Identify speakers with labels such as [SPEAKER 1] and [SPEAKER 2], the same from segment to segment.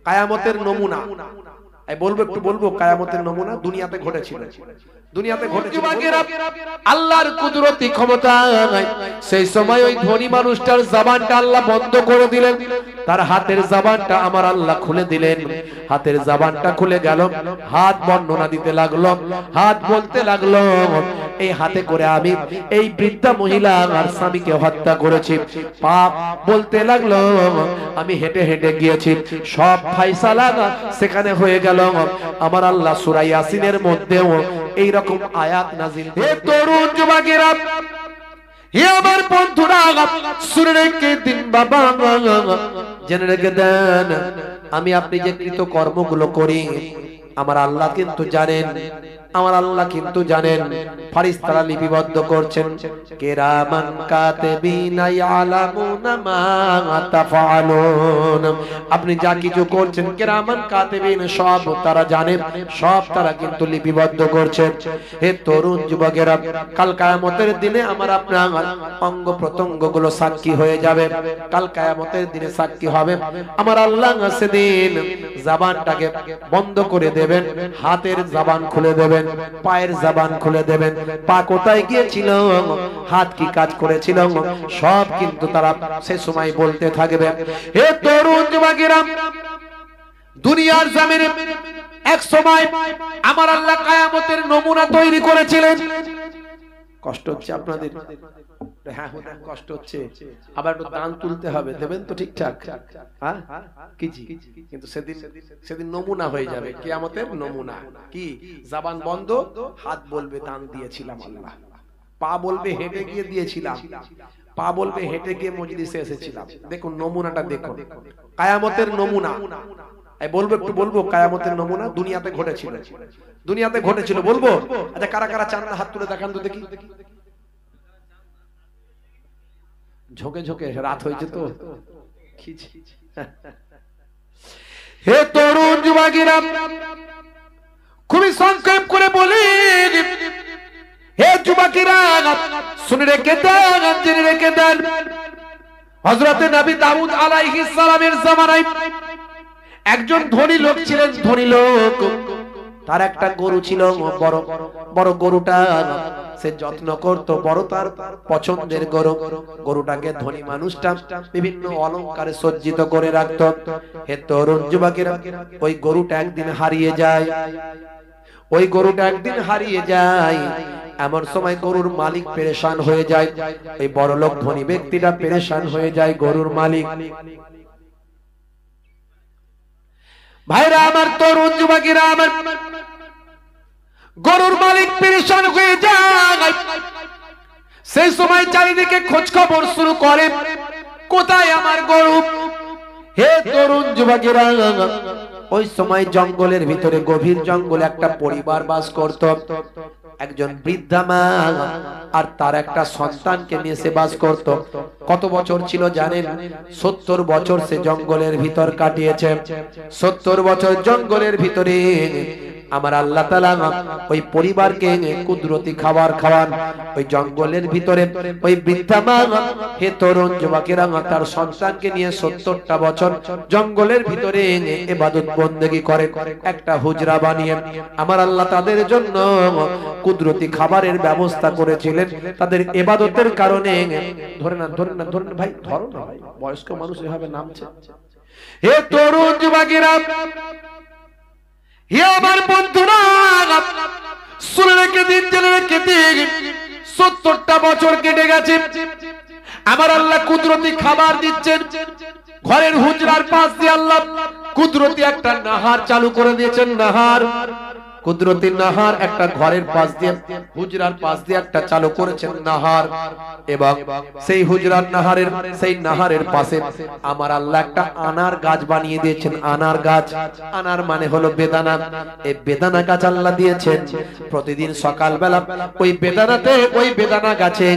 [SPEAKER 1] কায়ামতের নমুনা বলবো, একটু বলবো। কায়ামতের নমুনা দুনিয়াতে ঘটেছিল, দুনিয়াতে ঘটেছিল। আল্লাহর কুদরতি ক্ষমতা, সেই সময় ওই ধনী মানুষটার জবানটা আল্লাহ বন্ধ করে দিলেন, তার হাতের জবানটা আমার আল্লাহ খুলে দিলেন। হাতের জবানটা খুলে গেল, হাত বর্ণনা দিতে লাগলো, হাত বলতে লাগলো, এই হাতে করে আমি এই বৃদ্ধা মহিলা আর স্বামীকে হত্যা করেছি। পাপ বলতে লাগলো, আমি হেঁটে হেঁটে গিয়েছি, সব ফায়সালা সেখানে হয়ে গেল। আমার আল্লাহ সূরা ইয়াসিনের মধ্যেও এই রকম আয়াত নাযিল। হে তরুণ যুবকেরা, হে আমার বন্ধুরা, শুনে রেখে দিন বাবা, জেনে রেখে দেন, আমি আপনি যে কৃত কর্মগুলো করি আমার আল্লাহ কিন্তু জানেন, আমার আল্লাহ কিন্তু জানেন। ফেরেশতারা লিপিবদ্ধ করছেন, কিরামান কাতিবিনা ইয়ালামুনা মা তাফআলুন। আপনি যা কিছু করছেন কিরামান কাতিবিন সব তারা জানেন, সব তারা কিন্তু লিপিবদ্ধ করছেন। হে তরুণ যুবকেরা, কাল কিয়ামতের দিনে আমার আপনার অঙ্গ প্রত্যঙ্গগুলো সাক্ষী হয়ে যাবে। কাল কিয়ামতের দিনে সাক্ষী হবে। আমার আল্লাহ সেদিন জবানটাকে বন্ধ করে দেবেন, হাতের জবান খুলে দেবেন, পায়ের জবান খুলে দেবেন। পা কোথায় গিয়েছিল, হাত কি কাজ করেছিল, সব কিন্তু তারা সে সময় বলতে থাকবে। হে তরুণ যুবকেরা, দুনিয়ার জমিনে এক সময় আমার আল্লাহ কিয়ামতের নমুনা তৈরি করেছিলেন। কষ্ট হচ্ছে আপনাদের? হ্যাঁ, কষ্ট হচ্ছে। আবার একটু দান তুলতে হবে, দেবেন তো ঠিকঠাক? হ্যাঁ, কিন্তু সেদিন নমুনা হয়ে যাবে, কিয়ামতের নমুনা কি? জবান বন্ধ, হাত বলবে দান দিয়েছিলাম আল্লাহ, পা বলবে হেঁটে গিয়ে দিয়েছিলাম, পা বলবে হেঁটে গিয়ে মজলিসে এসেছিলাম। দেখুন নমুনাটা, দেখুন কিয়ামতের নমুনা। বলবো, একটু বলবো। কিয়ামতের নমুনা দুনিয়াতে ঘটেছিল, দুনিয়াতে ঘটেছিল বলবো। আচ্ছা, কারা কারা চান না হাত তুলে দেখান তো দেখি। ঝোঁকে ঝোঁকে, রাত হয়েছে তো। হে তরুণ যুবকেরা, খুবই সংক্ষেপ করে বলি, হে যুবকেরা শুনে রেখে দেন, জেনে রেখে দেন, হযরতে নবী দাউদ আলাইহিস সালামের জামানায় একজন ধনী লোক ছিলেন। ধনী লোক, তার একটা গরু ছিল, বড় বড় গরুটা সে যত্ন করত, বড় তার পছন্দের গরু। গরুটাকে ধনী মানুষটা বিভিন্ন অলংকারে সজ্জিত করে রাখত। হে তরুণ যুবকেরা, ওই গরুটা একদিন হারিয়ে যায়, ওই গরুটা একদিন হারিয়ে যায়। এমন সময় গরুর মালিক পেরেশান হয়ে যায়, ওই বড়লোক ধনী ব্যক্তিটা পেরেশান হয়ে যায়। গরুর মালিক, ভাইরা আমার, তরুণ যুবকেরা আমার, গরুর মালিক পেরেশান হয়ে যায়। সেই সময় চারিদিকে খোঁজ খবর শুরু করে, কোথায় আমার গরু? হে তরুণ যুবকেরা, ওই সময় জঙ্গলের ভিতরে, গভীর জঙ্গলে একটা পরিবার বাস করত। একজন বৃদ্ধা মা আর তার একটা সন্তানকে নিয়ে সে বাস করত। কত বছর ছিল জানেন? 70 বছর সে জঙ্গলের ভিতর কাটিয়েছে। 70 বছর জঙ্গলের ভিতরে আমার আল্লাহ তাআলা ওই পরিবারকে কুদরতি খাবার খাওয়ান। ওই জঙ্গলের ভিতরে ওই বৃদ্ধা মা, হে তরুণ যুবকেরা, তার সন্তানকে নিয়ে 70টা বছর জঙ্গলের ভিতরে ইবাদত বন্দেগী করে। একটা হুজরা বানিয়ে আমার আল্লাহ তাদের জন্য কুদরতি খাবারের ব্যবস্থা করেছিলেন। তাদের ইবাদতের কারণে, ধরে না ভাই, ধরো না ভাই, বয়স্ক মানুষ এভাবে নামছে। হে তরুণ যুবকেরা, হে আমার বন্ধুরা, শুনে রেখে দিন, জেনে রেখে দিন, 70টা বছর কেটে গেছে। আমার আল্লাহ কুদরতি খাবার দিচ্ছেন। ঘরের হুজরার পাশ দিয়ে আল্লাহ কুদরতি একটা নাহার চালু করে দিয়েছেন। নাহার, কুদরতি নাহার একটা ঘরের পাশ দিয়ে, হুজরার পাশ দিয়ে একটা চালু করেছেন নাহার। এবং সেই হুজরার নাহারের, সেই নাহারের পাশে আমার আল্লাহ একটা আনার গাছ বানিয়ে দিয়েছেন। আনার গাছ, আনার মানে হলো বেদানা। এই বেদানা গাছ আল্লাহ দিয়েছেন। প্রতিদিন সকালবেলা ওই বেদানাতে, ওই বেদানা গাছে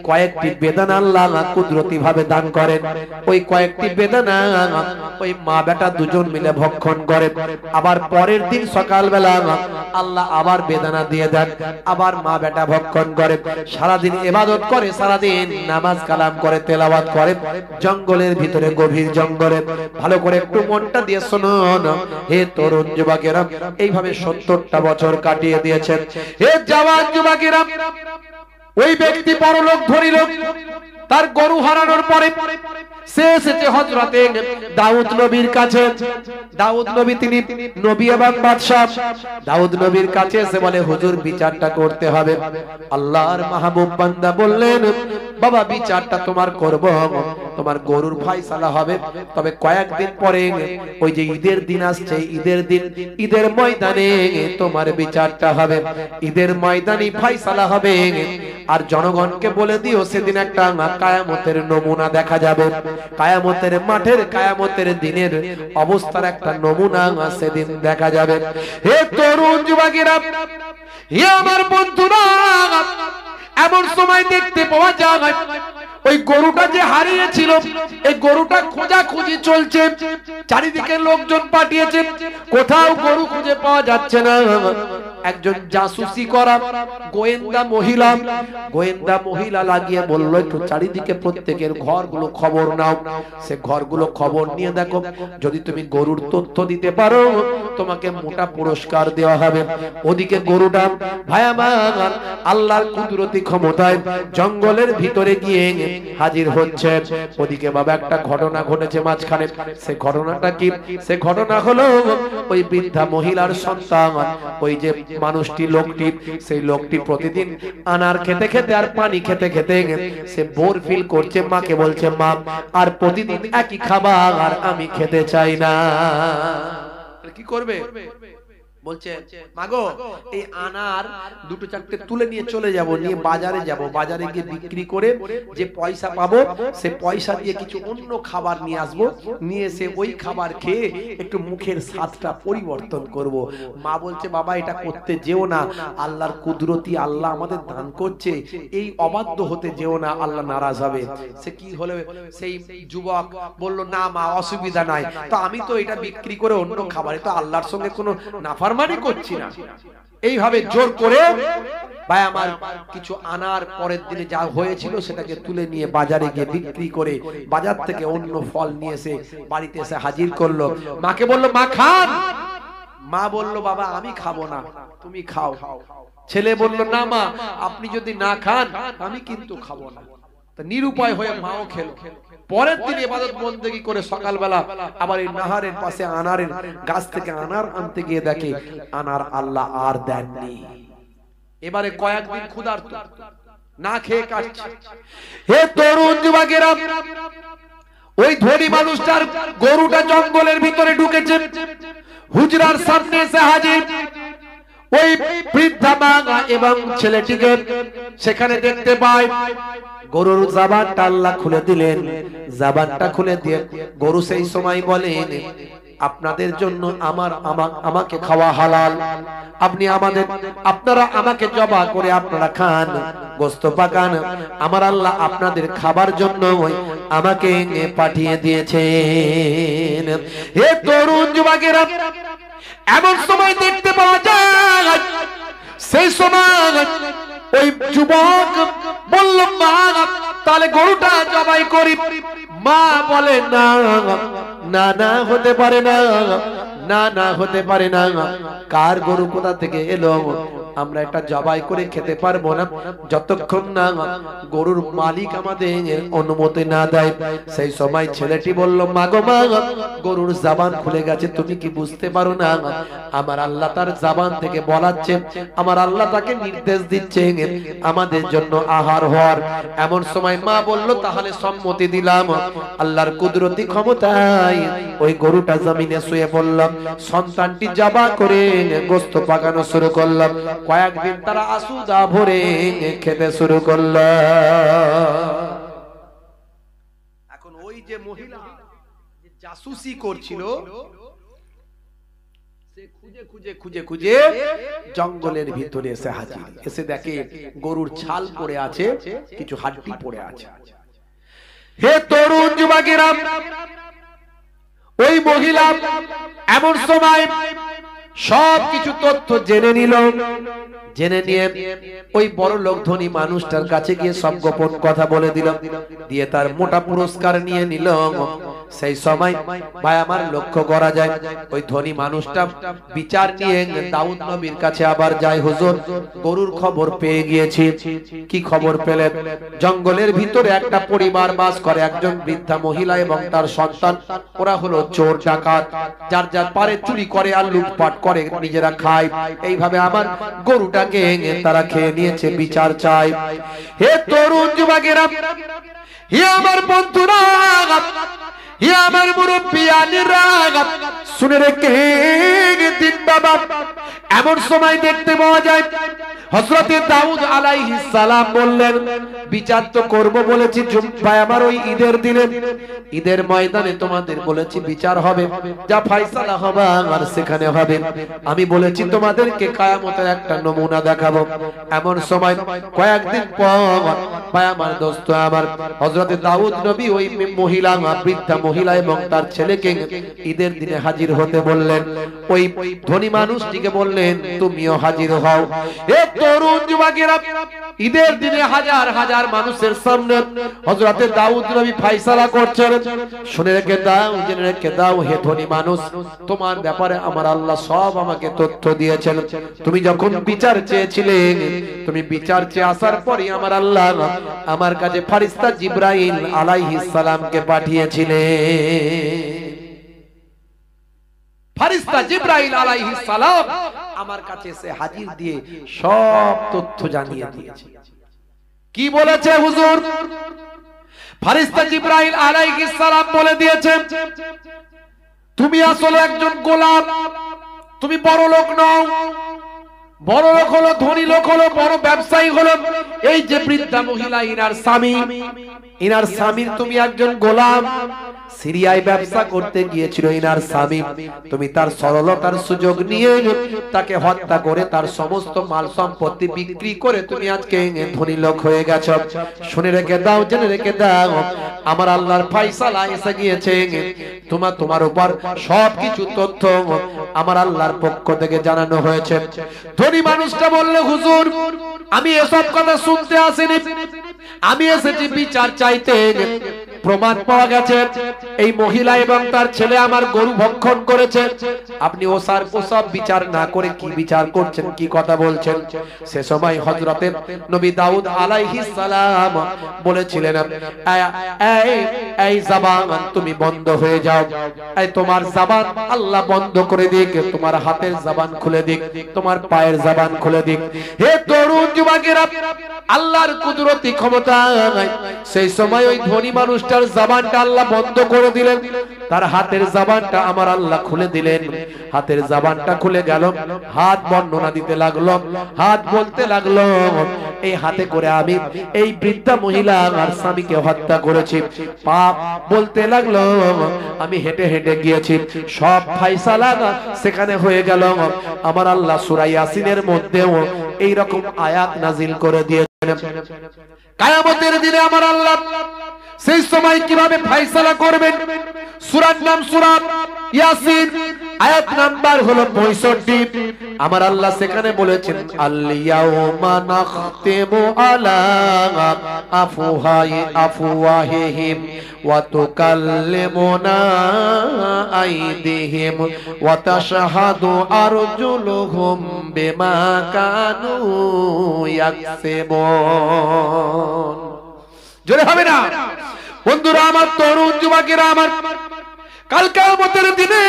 [SPEAKER 1] কয়েকটি বেদানা আল্লাহ কুদরতি ভাবে দান করেন। ওই কয়েকটি বেদানা ওই মা বেটা দুজন মিলে ভক্ষণ করে। আবার পরের দিন সকালবেলা আল্লাহ আবার বেদনা দিয়ে দেন। আবার মা বেটা ভক্ষণ করে, সারাদিন ইবাদত করে, সারাদিন নামাজ কালাম করে, তেলাওয়াত করে, জঙ্গলের ভিতরে, গভীর জঙ্গলে। ভালো করে একটু মনটা দিয়ে শুনুন হে তরুণ যুবকেরা, এইভাবে 70টা বছর কাটিয়ে দিয়েছেন। হে জওয়ান যুবকেরা, ওই ব্যক্তি পরলোক ধরিল। তার গরু হারানোর পরে সে এসেছে হযরতে দাউদ নবীর কাছে। দাউদ নবী তিনি নবী এবং বাদশা। দাউদ নবীর কাছে এসে বলে, হুজুর বিচারটা করতে হবে। আল্লাহর মাহবুব বান্দা বললেন, বাবা বিচারটা তোমার করব, তোমার গরুর ফয়সালা হবে, তবে কয়েকদিন পরে ওই যে ঈদের দিন আসছে, ঈদের দিন, ঈদের ময়দানে তোমার বিচারটা হবে, ঈদের ময়দানে ফয়সালা হবে। আর জনগণকে বলে দিও সেদিন একটা কায়ামতের নমুনা দেখা যাবে, কায়ামতের মাঠের, কায়ামতের দিনের অবস্থার একটা নমুনা সেদিন দেখা যাবে। হে তরুণ যুবকেরা, হে আমার বন্ধুরা, এমন সময় দেখতে পাওয়া যায় ওই গরুটা যে হারিয়েছিল, এই গরুটা খোঁজাখুঁজি চলছে, চারিদিকে লোকজন পাঠিয়েছে, কোথাও গরু খুঁজে পাওয়া যাচ্ছে না। একজন জাসুসি করা গোয়েন্দা মহিলা লাগিয়ে বলল, একটু চারিদিকে প্রত্যেকের ঘরগুলো খবর নাও। সে ঘরগুলো খবর নিয়ে দেখো, যদি তুমি গরুর তথ্য দিতে পারো তোমাকে মোটা পুরস্কার দেওয়া হবে। ওদিকে গরুটা ভাই আমার আল্লাহর কুদরতি ক্ষমতায় জঙ্গলের ভিতরে গিয়ে হাজির হচ্ছে। ওদিকে বাবা একটা ঘটনা ঘটেছে মাঝখানে। সে ঘটনাটা কি? সে ঘটনা হলো ওই বৃদ্ধা মহিলার সন্তান, ওই যে মানুষটি, লোকটি, সেই লোকটি প্রতিদিন আনার খেতে খেতে আর পানি খেতে খেতে সে বোর ফিল করছে। মাকে বলছে, মা আর প্রতিদিন একই খাবার আমি খেতে চাই না। কি করবে? বলছে, মাগো এই আনার দুটো চারটে তুলে নিয়ে চলে যাব, নিয়ে বাজারে যাব, বাজারে গিয়ে বিক্রি করে যে পয়সা পাবো সে পয়সা দিয়ে কিছু অন্য খাবার নিয়ে আসবো, নিয়ে এসে ওই খাবার খেয়ে একটু মুখের স্বাদটা পরিবর্তন করব। মা বলছে, বাবা এটা করতে যেও না, আল্লাহর কুদরতি, আল্লাহ আমাদের দান করছে, এই অবাধ্য হতে যেও না, আল্লাহ নারাজ হবে। সে কি হলো, সেই যুবক বলল, না মা অসুবিধা নাই, তো আমি তো এটা বিক্রি করে অন্য খাবার, তো আল্লাহর সঙ্গে কোনো নাফরমানি করছি না। এইভাবে জোর করে ভাই আমার কিছু আনার পরের দিনে যা হয়েছিল সেটাকে তুলে নিয়ে বাজারে গিয়ে বিক্রি করে বাজার থেকে অন্য ফল নিয়ে এসে বাড়িতে এসে হাজির করলো। মাকে বলল, মা খান। মা বলল, বাবা আমি খাবো না, তুমি খাও। ছেলে বলল, না মা আপনি যদি না খান আমি কিন্তু খাবো না। নিরুপায় হয়ে মাও খেলো। পরের দিন ইবাদত বন্দেগী করে সকালবেলা আবার এই নাহারের পাশে আনারের গাছ থেকে আনার আনতে গিয়ে দেখে আনার আল্লাহ আর দেননি। এবারে কয়েকদিন ক্ষুধার্ত, না খেয়ে কাটছে। হে তরুণ যুবকেরা, ওই ধনী মানুষটার গরুটা জঙ্গলের ভিতরে ঢুকেছে, হুজরার সামনে এসে হাজির। ওই বৃদ্ধা মা এবং ছেলেটিকে সেখানে দেখতে পায়। গরুর জাবানটা আল্লাহ খুলে দিলেন। জাবানটা খুলে দিয়ে গরু সেই সময় বলেন, আপনাদের জন্য আমাকে খাওয়া হালাল, আপনারা আমাকে জবাই করে আপনারা খান, গোশত পাকান, আমার আল্লাহ আপনাদের খাবার জন্য আমাকে পাঠিয়ে দিয়েছেন। হে তরুণ যুবকেরা, এমন সময় দেখতে পাওয়া যায়, সেই সময় ওই যুবক বলল, মা তাহলে গরুটা জবাই করি। মা বলে, না না না হতে পারে না, না না হতে পারে না। কার গরু কোথা থেকে এলো, আমরা এটা জবাই করে খেতে পারবো না যতক্ষণ না গরুর মালিক আমাদের অনুমতি না দেয়। সেই সময় ছেলেটি বলল, মা গো মা, গরুর জবান খুলে গেছে, তুমি কি বুঝতে পারো না? আমার আল্লাহ তার জবান থেকে বলাচ্ছে, আমার আল্লাহ তাকে নির্দেশ দিচ্ছে আমাদের জন্য আহার হওয়ার। এমন সময় মা বলল, তাহলে সম্মতি দিলাম। আল্লাহর কুদরতি ক্ষমতায় ওই গরুটা জমিনে শুয়ে পড়লাম, সন্তানটি জবাই করে গোশত পাকানো শুরু করলাম। কয়েকদিন তারা আসুদা ভরে খেতে শুরু করল। এখন ওই যে মহিলা যে জাসুসি করছিল, সে খুঁজে খুঁজে খুঁজে খুঁজে জঙ্গলের ভিতরে এসে হাজির। এসে দেখে গরুর ছাল পড়ে আছে, কিছু হাড্ডি পড়ে আছে। হে তরুণ যুবকেরা, ওই মহিলা এমন সময় সব কিছু তথ্য জেনে নিল। জেনে নিয়ে ওই বড় লোক ধনী মানুষটার কাছে গিয়ে সব গোপন কথা বলে দিল, দিয়ে তার মোটা পুরস্কার নিয়ে নিল। সেই সময় ভাই আমার লক্ষ্য করা যায় ওই ধনী মানুষটা বিচার নিয়ে দাউদ নবীর কাছে আবার যায়। হুজুর, গরুর খবর পেয়ে গিয়েছি। কি খবর পেলেন? জঙ্গলের ভিতরে একটা পরিবার বাস করে, একজন বৃদ্ধা মহিলা এবং তার সন্তান। ওরা হলো চোর ডাকাত, যার যার পারে চুরি করে আর লুটপাট করে, নিজেরা খায়। এইভাবে আমার গরুটাকে তারা খেয়ে নিয়েছে, বিচার চাই। হে তরুণ যুবকেরা, হে আমার বন্ধুরা, হে আমার মুরব্বিয়ানেরা, শুনে রেখে দিন বাবা। এমন সময় দেখতে পাওয়া যায় হযরতে দাউদ আলাইহিস সালাম বললেন, বিচার তো করব বলেছি ভাই আমার ওই ঈদের দিনে, ঈদের ময়দানে তোমাদের বলেছি বিচার হবে, যা ফয়সালা হবে আর সেখানে হবে। আমি বলেছি তোমাদেরকে কিয়ামতের একটা নমুনা দেখাবো। এমন সময় কয়েকদিন পর ভাই আমার দোস্ত আমার হযরতে দাউদ নবী ওই মহিলা, বৃদ্ধা মহিলা এবং তার ছেলেকে ঈদের দিনে হাজির হতে বললেন। ওই ধনী মানুষটিকে বললেন, তুমিও হাজির হও। এ তরুণ যুবকেরা, ঈদের দিনে হাজার হাজার মানুষের সামনে হযরতে দাউদ নবী ফয়সালা করছেন। শুনে রেখে দাও, জেনে রেখে দাও, হে ধনী মানুষ, তোমার ব্যাপারে আমার আল্লাহ সব আমাকে তথ্য দিয়েছেন। তুমি যখন বিচার চেয়েছিলে, তুমি বিচার চেয়ে আসার পরই আমার আল্লাহ আমার কাছে ফেরেশতা জিবরাইল আলাইহিস সালামকে পাঠিয়েছিলেন। ফেরেশতা জিবরাইল আলাইহিস সালাম আমার কাছে এসে হাজির দিয়ে সব তথ্য জানিয়ে দিয়েছে। কি বলেছে হুজুর? ফেরেশতা জিবরাইল আলাইহিস সালাম বলে দিয়েছে, তুমি আসলে একজন গোলাম, তুমি বড় লোক নও। বড় লোক হলো, ধনী লোক হলো, বড় ব্যবসায়ী হলো এই যে বৃদ্ধা মহিলা, ইনার স্বামী, ইনার স্বামীর তুমি একজন গোলাম। সিরিয়ায় ব্যবসা করতে গিয়েছিল ইনার স্বামী, তুমি তার সরলতার সুযোগ নিয়ে তাকে হত্যা করে তার সমস্ত মাল সম্পত্তি বিক্রি করে তুমি আজকে ধনী লোক হয়ে গেছো। শুনে রেখে দাও, জেনে রেখে দাও, আমার আল্লাহর ফয়সালা এসে গিয়েছে। তোমার উপর সবকিছু তথ্য আমার আল্লাহর পক্ষ থেকে জানানো হয়েছে। ধনী মানুষটা বললে, হুজুর, আমি এসব কথা শুনতে আসিনি, আমি এসেছি বিচার চাইতে। প্রমাণ পাওয়া গেছে এই মহিলা এবং তার ছেলে আমার গরু ভক্ষণ করেছে। আপনি ওসব বিচার না করে কি বিচার করছেন, কি কথা বলছেন? সে সময় হযরতে নবী দাউদ আলাইহিস সালাম বলেছিলেন, এই জবান তুমি বন্ধ হয়ে যাও, এই তোমার জবান আল্লাহ বন্ধ করে দিক, তোমার হাতের জবান খুলে দিক, তোমার পায়ের জবান খুলে দিক। হে তরুণ যুবকেরা, আল্লাহর কুদরতি ক্ষমতা, সেই সময় ওই ধনী মানুষটার জবানটা আল্লাহ বন্ধ করে দিলেন, তার হাতের জবানটা আমার আল্লাহ খুলে দিলেন। হাতের জবানটা খুলে গেল, হাত বর্ণনা দিতে লাগলো, হাত বলতে লাগলো, এই হাতে করে আমি এই বৃদ্ধা মহিলা আর স্বামীকে হত্যা করেছি। পাপ বলতে লাগলো, আমি হেঁটে হেঁটে গিয়েছি, সব ফয়সালা সেখানে হয়ে গেল। আমার আল্লাহ সূরা ইয়াসিনের মধ্যেও এই রকম আয়াত নাজিল করে দিয়েছেন। কিয়ামতের দিনে আমার আল্লাহ সেই সময় কিভাবে ফয়সালা করবেন, সূরার নাম সূরা ইয়াসিন, আয়াত নাম্বার হলো 65। আমার আল্লাহ সেখানে বলেছেন, আল-ইয়াউমা নাখতিমু আলা আফওয়াহিহিম ওয়া তুকাল্লিমুনা আইদিহিম ওয়া তাশহাদু আরজুলুহুম বিমা কানু ইয়াকসিবুন। জোরে হবে না বন্ধুরা আমার, তরুণ যুবকেরা আমার, কাল কিয়ামতের দিনে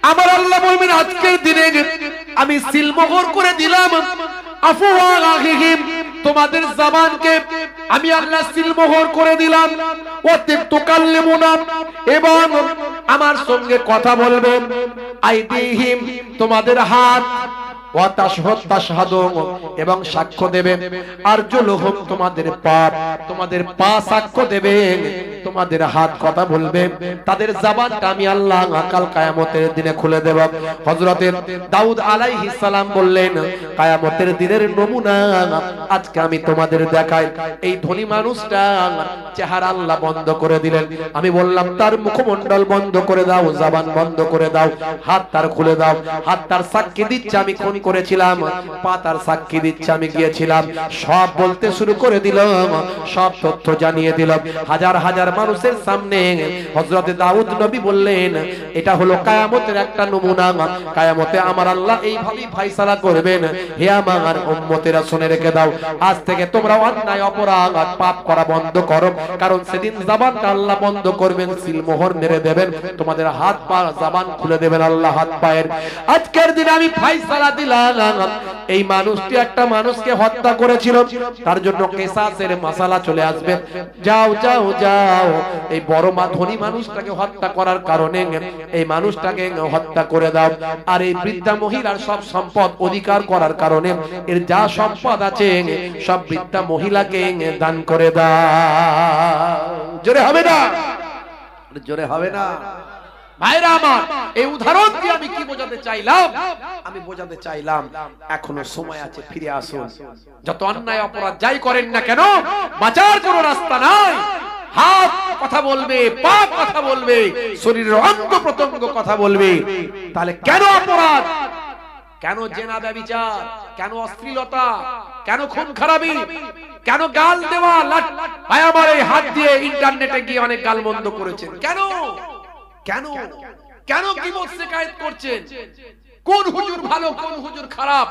[SPEAKER 1] আমার আল্লাহ বলবেন, আজকের দিনে আমি সিলমোহর করে দিলাম আফওয়াহিহিম, তোমাদের জবানকে আমি আল্লাহ সিলমোহর করে দিলাম। ওয়া তুকাল্লিমুনা, এবং আমার সঙ্গে কথা বলবেন। আইদিহিম, তোমাদের হাত, ওয়া তাশহাদ তাশহাদু এবং সাক্ষ্য দেবে আরজুলুহুম তোমাদের পাপ, তোমাদের পা সাক্ষ্য দেবে, তোমাদের হাত কথা বলবে, তাদের জবানটা আমি আল্লাহ কাল কিয়ামতের দিনে খুলে দেব। হযরতে দাউদ আলাইহিস সালাম বললেন কিয়ামতের দিনের নমুনা আজকে আমি তোমাদের দেখাই। এই ধনী মানুষটা চেহারা আল্লাহ বন্ধ করে দিলেন, আমি বললাম তার মুখমণ্ডল বন্ধ করে দাও, জবান বন্ধ করে দাও, হাত তার খুলে দাও। হাত তার সাক্ষী দিচ্ছে আমি খুন করেছিলাম, পা তার সাক্ষী দিচ্ছে আমি গিয়েছিলাম, সব বলতে শুরু করে দিল, সব তথ্য জানিয়ে দিল হাজার হাজার মানুষের সামনে। হযরতে দাউদ নবী বললেন এটা হলো কিয়ামতের একটা নমুনা, কিয়ামতে আমার আল্লাহ এইভাবেই ফয়সালা করবেন। হে আমার উম্মতেরা শুনে রেখে দাও, আজ থেকে তোমরা অন্যায় অপরাধ পাপ করা বন্ধ করো, কারণ সেদিন জবানটা আল্লাহ বন্ধ করবেন, সিলমোহর মেরে দেবেন, তোমাদের হাত পা জবান খুলে দেবেন আল্লাহ হাত পায়ের। আজকের দিন আমি ফয়সালা দিলাম, এই মানুষটি একটা মানুষকে হত্যা করেছিল, তার জন্য কিসাসের মাসালা চলে আসবে। যাও যাও যাও, এই বড় ধনী মানুষটাকে হত্যা করার কারণে এই মানুষটাকে হত্যা করে দাও, আর এই বৃদ্ধা মহিলার সব সম্পদ অধিকার করার কারণে এর যা সম্পদ আছে সব বৃদ্ধা মহিলাকে দান করে দাও। জোরে হবে না? জোরে হবে না? ভাইরা আমার, এই উদাহরণ দিয়ে আমি কি বোঝাতে চাইলাম? আমি বোঝাতে চাইলাম এখনো সময় আছে, ফিরে আসুন। যত অন্যায় অপরাধ যাই করেন না কেন, বাঁচার কোনো রাস্তা নাই। হাত কথা বলবে, পা কথা বলবে, শরীরের অঙ্গ প্রত্যঙ্গ কথা বলবে, তাহলে কেন অপরাধ, কেন জেনা ব্যভিচার, কেন অশ্লীলতা, কেন খুন খারাপি, কেন গাল দেওয়া? ভাই আমার, এই হাত দিয়ে ইন্টারনেটে গিয়ে অনেক গাল মন্দ করেছেন, কেন কেন কেন গীবত শিকায়েত করছেন? কোন হুজুর ভালো, কোন হুজুর খারাপ,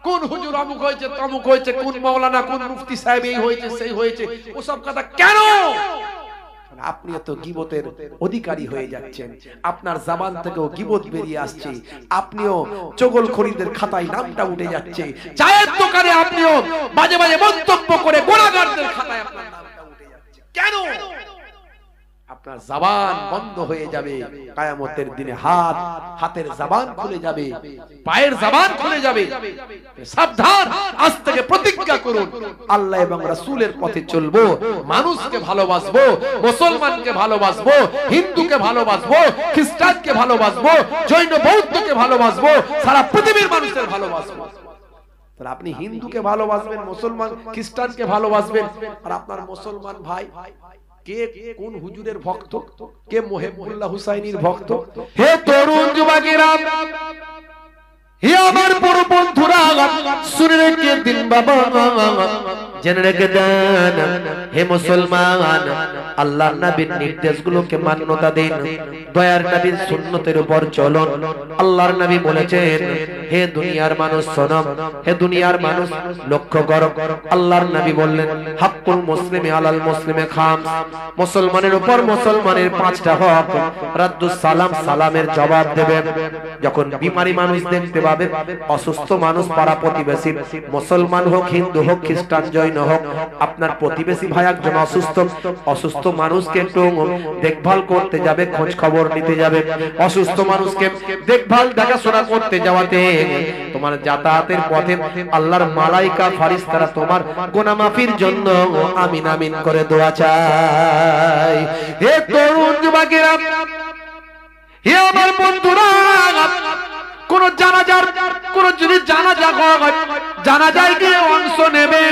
[SPEAKER 1] কোন হুজুর অমুক হয়েছে তমুক হয়েছে, কোন মাওলানা কোন মুফতি সাহেব এই হয়েছে সেই হয়েছে, ওসব কথা কেন? আপনি তো গীবতের অধিকারী হয়ে যাচ্ছেন, আপনার জবান থেকেও গীবত বেরিয়ে আসছে, আপনিও চগলখড়িদের খাতায় নামটা উঠে যাচ্ছে, চায়ের দোকানে আপনিও বাজে বাজে মন্তব্য করে গুনাহগারদের খাতায় আপনার নামটা উঠে যাচ্ছে। কেন? আপনার জবান বন্ধ হয়ে যাবে কিয়ামতের দিনে, হাতের জবান খুলে যাবে, পায়ের জবান খুলে যাবে। সাবধান, আজ থেকে প্রতিজ্ঞা করুন আল্লাহ এবং রাসূলের পথে চলবো, মানুষকে ভালোবাসবো, মুসলমানকে ভালোবাসবো, হিন্দুকে ভালোবাসবো, খ্রিস্টানকে ভালোবাসবো, জৈন বৌদ্ধকে ভালোবাসবো, সারা পৃথিবীর মানুষের ভালোবাসবো। তাহলে আপনি হিন্দুকে ভালোবাসবেন, মুসলমান খ্রিস্টানকে ভালোবাসবেন, আর আপনার মুসলমান ভাই কে কোন হুজুরের ভক্ত, কে মুহিবুল্লাহ হুসাইনির ভক্ত? হে তরুণ যুবকেরা, হে আমার বড় বন্ধুরা, শুনে রেখে দিন বাবা, জেনে রেখে দেন, হে মুসলমান, আল্লাহর নবীর নির্দেশগুলোকে মান্যতা দিন, দয়ার নবীর সুন্নতের উপর চলুন। আল্লাহর নবী বলেছেন, হে দুনিয়ার মানুষ শোনো, হে দুনিয়ার মানুষ লক্ষ্য করো। আল্লাহর নবী বললেন, হাক্কুল মুসলিমি আলাল মুসলিমে খামস, মুসলমানের উপর মুসলমানের 5টা হক। রাদ্দুস সালাম, সালামের জবাব দেবে। যখন বিমারি মানুষ দেখতে পাবে, অসুস্থ মানুষ, পাড়া প্রতিবেশী, মুসলমান হোক, হিন্দু হোক, খ্রিস্টান, জৈন হোক, আপনার প্রতিবেশী ভাই একজন অসুস্থ, অসুস্থ মানুষকে একটু দেখভাল করতে যাবে, খোঁজ খবর নিতে যাবে। অসুস্থ মানুষকে দেখভাল দেখাশোনা করতে যাওয়াতে তোমার যাতায়াতের পথে আল্লাহর মালাইকা ফারিস্তারা তোমার গুনাহ মাফির জন্য আমিন আমিন করে দোয়া চায়। হে তরুণ যুবকেরা, হে আমার বন্ধুরা, কোন জানাজার, কোন যদি জানাজা হয়, জানাজায় গিয়ে অংশ নেবে,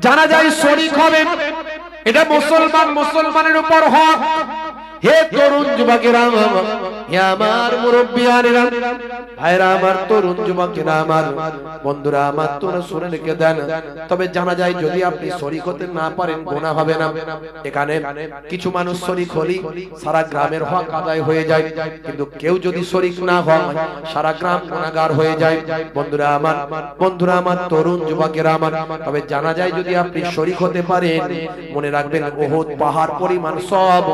[SPEAKER 1] জানাজায় শরীক হবে, এটা মুসলমান মুসলমানের উপর হক। হে তরুণ যুবকেরা, হে আমার মুরব্বিয়ানেরা, ভাইরা আমার, তরুণ যুবকেরা আমার, বন্ধুরা আমার, তোমরা শুনে রেখে দেন। তবে জানা যায় যদি আপনি শরীক হতে না পারেন গুনাহ হবে না। এখানে কিছু মানুষ শরীক হলি সারা গ্রামের হক আদায় হয়ে যায়, কিন্তু কেউ যদি শরীক না হয় সারা গ্রাম গুনাহগার হয়ে যায়। বন্ধুরা আমার, বন্ধুরা আমার, তরুণ যুবকেরা আমার, তবে জানা যায় যদি আপনি শরীক হতে পারেন, মনে রাখবেন উহুদ পাহাড় পরিমাণ সব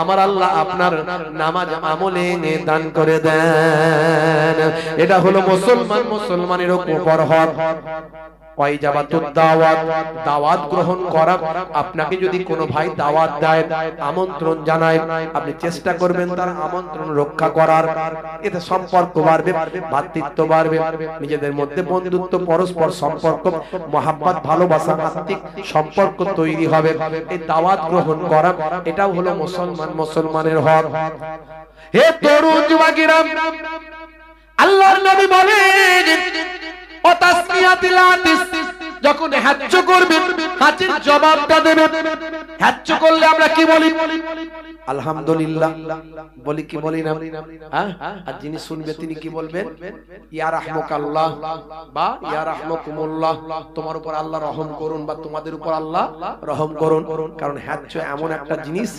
[SPEAKER 1] আমার আল্লাহ আপনার নামাজ আমলে দান করে দেন। এটা হলো মুসলমান মুসলমানের উপর হক। ওয়াইজাবাতুদ দাওয়াত, দাওয়াত গ্রহণ করা। আপনাকে যদি কোনো ভাই দাওয়াত দেয়, আমন্ত্রণ জানায়, আপনি চেষ্টা করবেন তার আমন্ত্রণ রক্ষা করার। এতে সম্পর্ক বাড়বে, ভ্রাতৃত্ব বাড়বে, নিজেদের মধ্যে বন্ধুত্ব, পরস্পর সম্পর্ক, মহাব্বত, ভালোবাসা, আত্মিক সম্পর্ক তৈরি হবে। এই দাওয়াত গ্রহণ করা, এটাও হলো মুসলমানের হক। হে তরুণ যুবকেরা, আল্লাহর নবী বলেন ও তাসমিয়াতিল হাদিস, যখন হ্যাচ্ছ করবেন হাঁচির জবাবটা দেবেন। হ্যাচ্ছ করলে আমরা কি বলি? আলহামদুলিল্লাহ বলি কি বলি না? হ্যাঁ, আর যিনি শুনবে তিনি কি বলবেন? ইয়া রাহমাকাল্লাহ বা ইয়া রাহমাকুমুল্লাহ, তোমার উপর আল্লাহ রহম করুন বা তোমাদের উপর আল্লাহ রহম করুন। কারণ হ্যাচ্ছ এমন একটা জিনিস,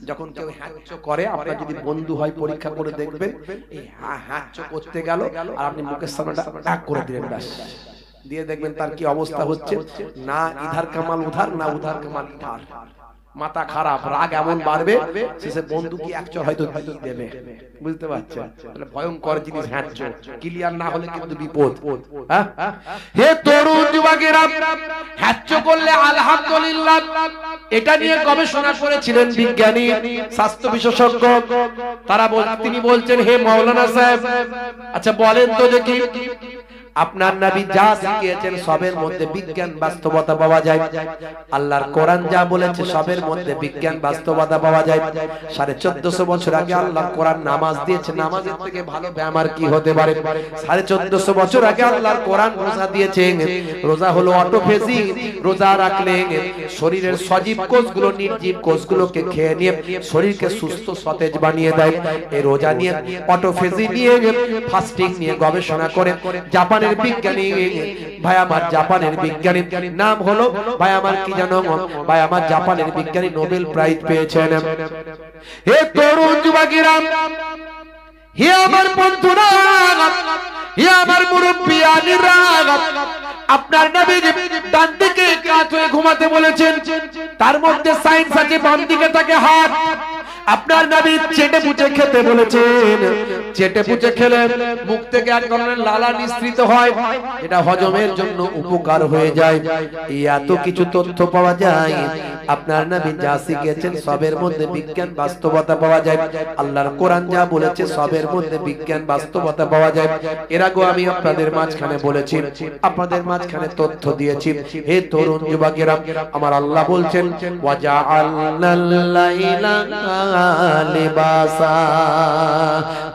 [SPEAKER 1] যখন কেউ হ্যাচ্ছ করে, আপনার যদি বন্ধু হয় পরীক্ষা করে দেখবেন, এই হ্যাচ্ছ করতে গেল আর আপনি মুখের সামনেটা ডাক করে দিলেন, ব্যাস দিয়ে দেখবেন তার কি অবস্থা হচ্ছে। না ইধার কামাল উধার, না উধার কামাল ইধার, মাথা খারাপ, রাগ এমন বাড়বে, শেষে বন্ধু কি একচর হয়তো দেবে। বুঝতে পারছেন? তাহলে ভয়ঙ্কর জিনিস হ্যাচ্ছ, ক্লিয়ার না হলে কিন্তু বিপদ। হে তরুণ যুবকেরা, হ্যাচ্ছ করলে আলহামদুলিল্লাহ, এটা নিয়ে গবেষণা করেছিলেন বিজ্ঞানী, স্বাস্থ্য বিশেষজ্ঞ। তিনি বলছেন, হে মাওলানা সাহেব, আচ্ছা বলেন তো দেখি, আপনার নবী যা শিখিয়েছেন সবের মধ্যে বিজ্ঞান বাস্তবতা পাওয়া যায়। আল্লাহর কোরআন যা বলেছে সবের মধ্যে বিজ্ঞান বাস্তবতা পাওয়া যায়। 1450 বছর আগে আল্লাহ কোরআন নামাজ দিয়েছে, নামাজের থেকে ভালো ব্যায়াম আর কি হতে পারে? 1450 বছর আগে আল্লাহর কোরআন রোজা দিয়েছে, রোজা হলো অটোফেজি। রোজা রাখলে শরীরের সজীব কোষগুলো নির্জীব কোষগুলোকে খেয়ে নিয়ে শরীরকে সুস্থ সতেজ বানিয়ে দেয়। এই রোজা নিয়ে, অটোফেজি নিয়ে, ফাস্টিং নিয়ে গবেষণা করে জাপানের বিজ্ঞানী, ভাই আমার জাপানের বিজ্ঞানী নাম হলো, ভাই আমার কি জানো, ভাই আমার জাপানের বিজ্ঞানী নোবেল প্রাইজ পেয়েছেন। হে তরুণ যুবকেরা, হে আমার বন্ধুরা, হে আমার মুরব্বিয়ানিরা, আপনার নবী ডান দিকে কাত হয়ে ঘুমাতে বলেছেন, তার মধ্যে সায়েন্স আছে, বাম দিকে থাকে হাত। আপনার নবী চেটে পুচে খেতে বলেছেন, চেটে পুচে খেলে মুখ থেকে এক ধরনের লালা নিঃসৃত হয়, এটা হজমের জন্য উপকার হয়ে যায়। এই এত কিছু তথ্য পাওয়া যায়। আপনার নবী যা শিখিয়েছেন সবের মধ্যে বিজ্ঞান বাস্তবতা পাওয়া যায়। আল্লাহর কোরআন যা বলেছে সবের মধ্যে বিজ্ঞান বাস্তবতা পাওয়া যায়। এর আগে আমি আপনাদের মাঝখানে বলেছি, আপনাদের মাঝখানে তথ্য দিয়েছি। হে তরুণ যুবকেরা, আমার আল্লাহ বলছেন, ওয়াজআলনাল লাইলা লিবাসা,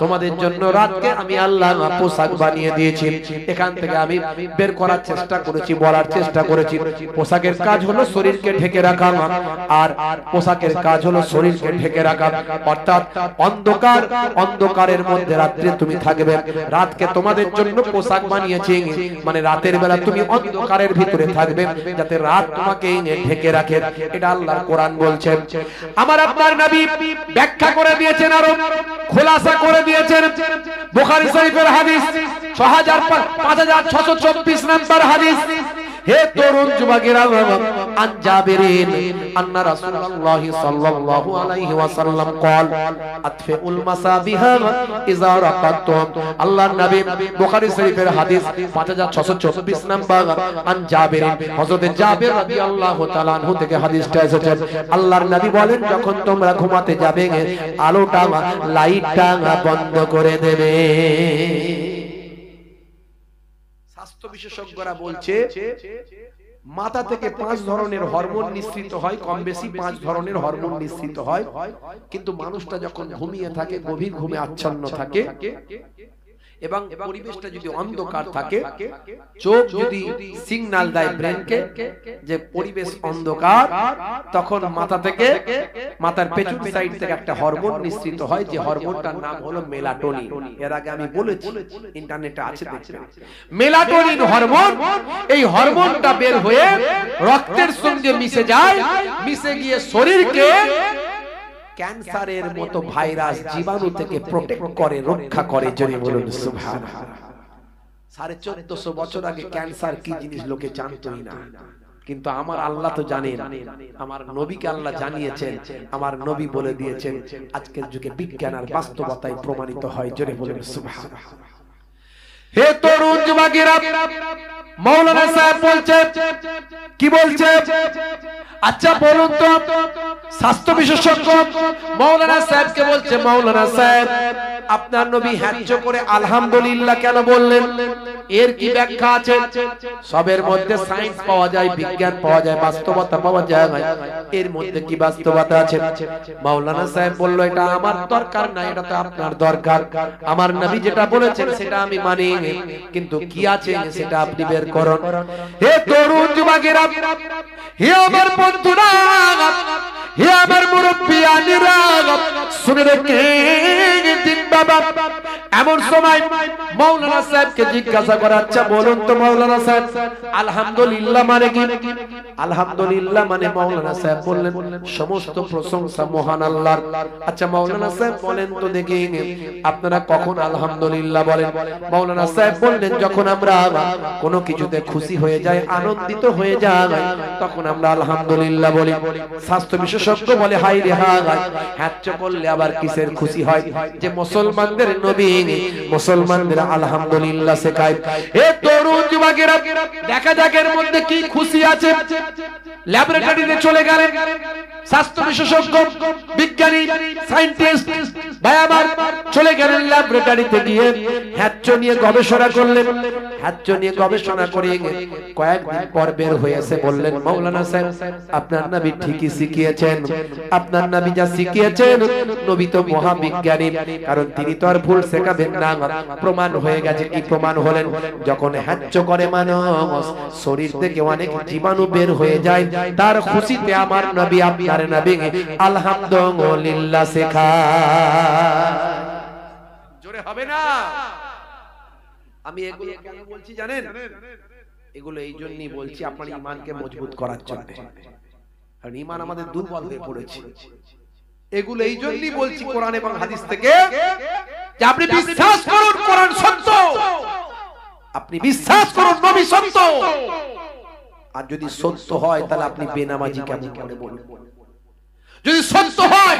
[SPEAKER 1] তোমাদের জন্য রাতকে আমি আল্লাহ পোশাক বানিয়ে দিয়েছি। এখান থেকে আমি বের করার চেষ্টা করেছি, বলার চেষ্টা করেছি, পোশাকের কাজ হলো শরীরকে ঢেকে রাখা, আর পোশাকের কাজ হলো শরীরকে ঢেকে রাখা। অর্থাৎ অন্ধকার, অন্ধকারের মধ্যে রাত্রে তুমি থাকবে। রাতকে তোমাদের জন্য পোশাক বানিয়েছি, মানে রাতের বেলা তুমি অন্ধকারের ভিতরে থাকবে, যাতে রাত তোমাকে ঢেকে রাখে। এটা আল্লাহর কোরআন বলছেন। আমার আপনার নবী ব্যাখ্যা করে দিয়েছেন, আরো খোলাসা করে দিয়েছেন। বুখারী শরীফের হাদিস 5624 নম্বর হাদিস। হে তরুণ যুবকেরা, আন জাবিরিন আন্না রাসূলুল্লাহ সাল্লাল্লাহু আলাইহি ওয়াসাল্লাম قال আতফিউল মাসাবিহা ইযা রাকাতুম। আল্লাহর নবী, বুখারী শরীফের হাদিস 5624 নম্বর। আন জাবিরিন, হযরত জাবির রাদিয়াল্লাহু তাআলা আনহু থেকে হাদিসটা এসেছে। আল্লাহর নবী বলেন, যখন তোমরা ঘুমাতে যাবে আলোটা, লাইটটা বন্ধ করে দেবে। স্বাস্থ্য বিশেষজ্ঞরা বলছে মাথা থেকে 5 ধরনের হরমোন নিঃসৃত হয়, কম বেশি 5 ধরনের হরমোন নিঃসৃত হয়। কিন্তু মানুষটা যখন ঘুমিয়ে থাকে, গভীর ঘুমে আচ্ছন্ন থাকে, এবং পরিবেশটা যদি অন্ধকার থাকে, চোখ যদি সিগন্যাল দেয় ব্রেনকে যে পরিবেশ অন্ধকার, তখন মাথা থেকে, মাথার পেছন সাইড থেকে একটা হরমোন নিঃসৃত হয়, যে হরমোনটার নাম হলো মেলাটোনিন। এর আগে আমি বলেছি, ইন্টারনেটে আছে, দেখবেন। মেলাটোনিন হরমোন, এই হরমোনটা বের হয়ে রক্তের সঙ্গে মিশে যায়, মিশে গিয়ে শরীরকে ক্যান্সারের মতো ভাইরাস, জীবাণু থেকে প্রোটেক্ট করে, রক্ষা করে। জোরে বলুন সুবহানাল্লাহ। 1450 বছর আগে ক্যান্সার কি জিনিস লোকে জানতই না, কিন্তু আমার আল্লাহ তো জানেন, আমার নবীকে আল্লাহ জানিয়েছেন, আমার নবী বলে দিয়েছেন। আজকের যুগে বিজ্ঞান আর বাস্তবতায় প্রমাণিত হয়। জোরে বলুন সুবহানাল্লাহ। হে তরুণ যুবকেরা, মাওলানা সাহেব বলছে কি বলছে? আচ্ছা বলুন তো, স্বাস্থ্য বিশেষজ্ঞ মাওলানা সাহেবকে বলছে, মাওলানা সাহেব আপনার নবী হ্যাজ্জ করে আলহামদুলিল্লাহ কেন বললেন? এর কি ব্যাখ্যা আছে? সবের মধ্যে সায়েন্স পাওয়া যায়, বিজ্ঞান পাওয়া যায়, বাস্তবতা পাওয়া যায়, এর মধ্যে কি বাস্তবতা আছে? মাওলানা সাহেব বলল, এটা আমার দরকার না, এটা তো আপনার দরকার। আমার নবী যেটা বলেছেন সেটা আমি মানি, কিন্তু কি আছে সেটা আপনি বের করুন। হে তরুণ যুবকেরা, হে আমার বন্ধুরা, হে আমার মুরব্বিয়ানেরা, শুনে রেখে বাবা। এমন সময় মাওলানা সাহেবকে জিজ্ঞাসা করা, আচ্ছা বলুন তো মাওলানা সাহেব আলহামদুলিল্লাহ মানে কি? আলহামদুলিল্লাহ মানে মাওলানা সাহেব বললেন সমস্ত প্রশংসা মহান আল্লাহর। আচ্ছা মাওলানা সাহেব বলেন তো দেখি আপনারা কখন আলহামদুলিল্লাহ বলেন? মাওলানা সাহেব বললেন যখন আমরা কোনো কিছুতে খুশি হয়ে যাই, আনন্দিত হয়ে যাই, তখন আমরা আলহামদুলিল্লাহ বলি। স্বাস্থ্য বিশেষজ্ঞ বলে, হাই রে হাই, হ্যাজ্জ করলে আবার কিসের খুশি হয় যে মুসলমানদের নবী মুসলমানদের আলহামদুলিল্লাহ শেখায়। এ তরুণ যুবকেরা, দেখা যাক এর মধ্যে কি খুশি আছে। ল্যাবরেটরিতে চলে গেলেন স্বাস্থ্য বিশেষজ্ঞ, বিজ্ঞানী, সায়েন্টিস্ট ভাই আমার, চলে গেলেন ল্যাবরেটরিতে গিয়ে হ্যাজ্জ নিয়ে গবেষণা করলেন। হ্যাজ্জ নিয়ে গবেষণা করে কয়েকদিন পর বের হয়েছে, বললেন মাওলানা সাহেব আপনার নবী ঠিকই শিখিয়েছেন, আপনার নবী যা শিখিয়েছেন, নবী তো মহাবিজ্ঞানী, কারণ তিনি তো আর ভুল শেখাবেন না। প্রমাণ হয়ে গেছে। কি প্রমাণ হলেন? যখন হ্যাজ্জ করে মানুষ শরীর থেকে অনেক জীবাণু বের হয়ে যায়, তার খুশিতে আমার নবী আপনার নবী আলহামদুলিল্লাহ শেখায়। জোরে হবে না? আমি এগুলো কেন বলছি জানেন? এগুলো এই জন্যই বলছি আপনার ঈমানকে মজবুত করার জন্য, কারণ ঈমান আমাদের দুর্বল হয়ে পড়েছে। এগুলো এই জন্যই বলছি কোরআন এবং হাদিস থেকে, যে আপনি বিশ্বাস করুন কোরআন সত্য, আপনি বিশ্বাস করুন নবী সত্য। আর যদি সত্য হয় তাহলে আপনি বেনামাজি কেমন করে বলুন? যদি সত্য হয়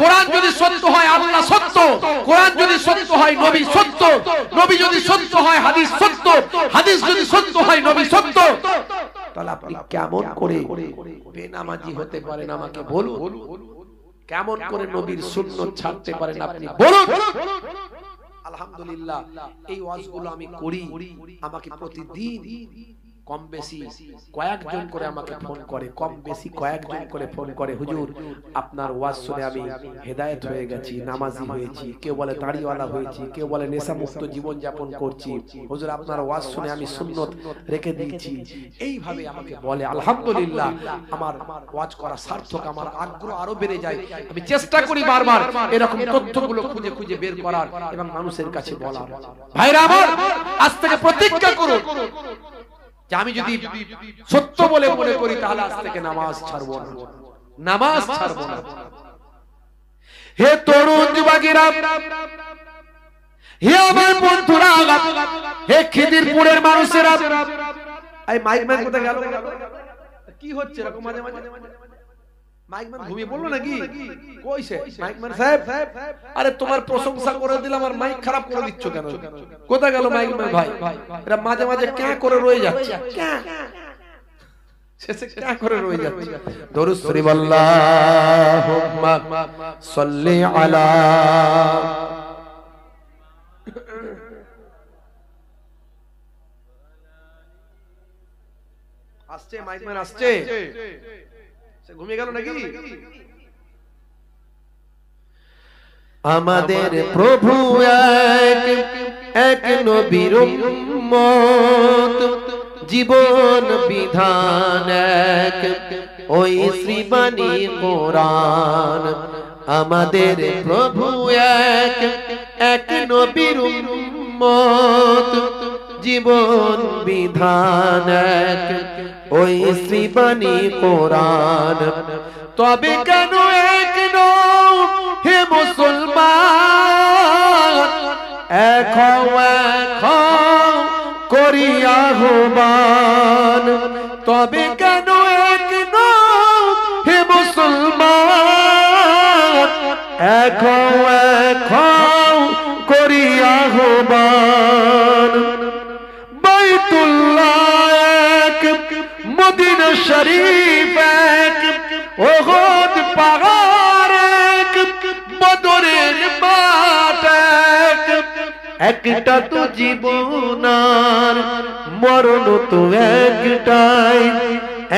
[SPEAKER 1] কোরআন, যদি সত্য হয় আল্লাহ সত্য, কোরআন যদি সত্য হয় নবী সত্য, নবী যদি সত্য হয় হাদিস সত্য, হাদিস যদি সত্য হয় নবী সত্য, তাহলে আপনি কেমন করে বেনামাজি হতে পারেন আমাকে বলুন? কেমন করে নবীর সুন্নাত ছাড়তে পারেন আপনি বলুন? আলহামদুলিল্লাহ এই ওয়াজগুলো আমি করি, আমাকে প্রতিদিন কম বেশি কয়েকজন করে আমাকে ফোন করে, কম বেশি কয়েকজন করে ফোন করে, হুজুর আপনার ওয়াজ শুনে আমি হেদায়েত হয়ে গেছি, নামাজি হয়েছি, কেউ বলে দাড়িওয়ালা হয়েছি, কেউ বলে নেশামুক্ত জীবন যাপন করছি, হুজুর আপনার ওয়াজ শুনে আমি সুন্নাত রেখে দিয়েছি, এইভাবে আমাকে বলে। আলহামদুলিল্লাহ আমার ওয়াজ করা সার্থক, আমার আগ্রহ আরো বেড়ে যায়। আমি চেষ্টা করি বারবার এরকম তথ্যগুলো খুঁজে খুঁজে বের করার এবং মানুষের কাছে বলার। ভাইরা আমার, আজ থেকে প্রতিজ্ঞা করুন যে আমি যদি সত্য বলে মনে করি তাহলে আজ থেকে নামাজ ছাড়বো না, নামাজ ছাড়বো না। হে তরুণ যুবকেরা, হে আমার বন্ধুরা, হে খিদিরপুরের মানুষেরা, এই মাইক ম্যান কোথায় গেল? কি হচ্ছে এরকম মাঝে মাঝে? মাইক ম্যান ঘুমিয়ে পড়লো নাকি? কইছে মাইক ম্যান সাহেব, আরে তোমার প্রশংসা করে দিলাম আর মাইক খারাপ করে দিচ্ছ কেন? কোথায় গেল মাইক ম্যান ভাই? এরা মাঝে মাঝে ক্যাঁ করে রয়ে যাচ্ছে, ক্যাঁ শেষে ক্যাঁ করে রয়ে যাচ্ছে। দরুদ শরীফ আল্লাহুম্মা সাল্লি আলা। আসছে মাইক ম্যান আসছে, ঘুমিয়ে গেল নাকি? আমাদের প্রভু এক, এক নবীর উম্মত, জীবন বিধান এক, ওই শ্রীবাণী কোরআন। আমাদের প্রভু এক, এক নবীর উম্মত, জীবন বিধান এক, ওই শ্রীবাণী কোরআন। তবে কেন এক নও হে মুসলমান, এক করি আহ্বান। তবে কেন এক নও হে মুসলমান, এক করি আহ্বান। বাইতুল্লাহ একটা তো জীবন আর মরণ তো একটাই,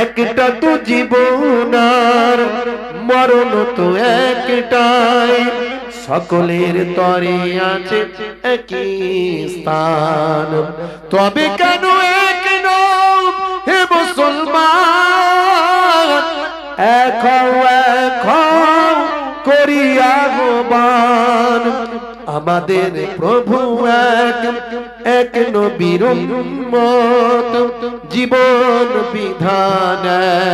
[SPEAKER 1] একটা তো জীবন আর মরণ তো একটাই, সকলের তরে আছে একই স্থান। তবে কেন এক নও হে মুসলমান, এক করিয়া আহ্বান। আমাদের প্রভু এক নবীর উম্মত, জীবন বিধান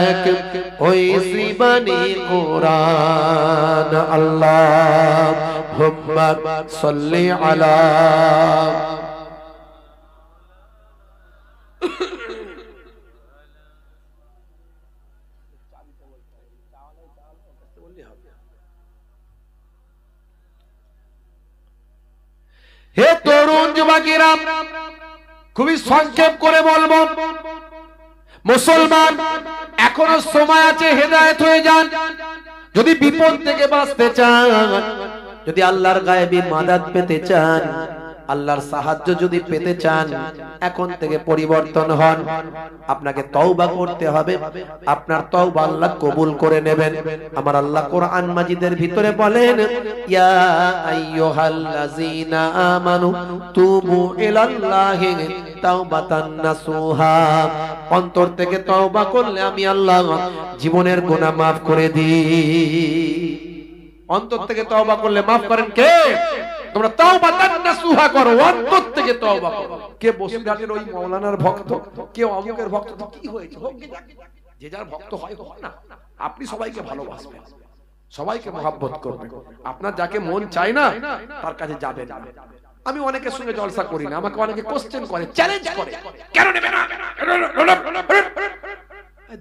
[SPEAKER 1] এক, ওই শ্রীবাণী কোরআন। আল্লাহুম্মা সাল্লি আলা হে তরুণ যুবকেরা, খুবই সংক্ষেপ করে বলবো, মুসলমান এখনো সময় আছে, হেদায়েত হয়ে যান। যদি বিপদ থেকে বাঁচতে চান, যদি আল্লাহর গায়েবী মাদাত পেতে চান, আল্লাহর সাহায্য যদি পেতে চান, এখন থেকে পরিবর্তন হন। আপনাকে তওবা করতে হবে, আপনার তওবা আল্লাহ কবুল করে নেবেন। আমার আল্লাহ কোরআন মাজিদের ভিতরে বলেন, ইয়া আইয়ুহাল্লাযীনা আমানু তুবু ইলাল্লাহি তাওবাতান নাসুহা। অন্তর থেকে তওবা করলে আমি আল্লাহ জীবনের গুনাহ maaf করে দিই। অন্তর থেকে তওবা করলে maaf করেন কে? তোমরা তাওবাতান নাসুহা করো, অন্তর থেকে তওবা করো। কে বসিরহাটের ওই মাওলানার ভক্ত, কে অমুকের ভক্ত, তো কি হয়েছে হোক, যে যার ভক্ত হয় হোক না। আপনি সবাইকে ভালোবাসবেন, সবাইকে মহব্বত করবেন। আপনার যাকে মন চায় না তার কাছে যাবেন না। আমি অনেকের সঙ্গে জলসা করি না, আমাকে অনেকে কোশ্চেন করে, চ্যালেঞ্জ করে, কেন নেবে না?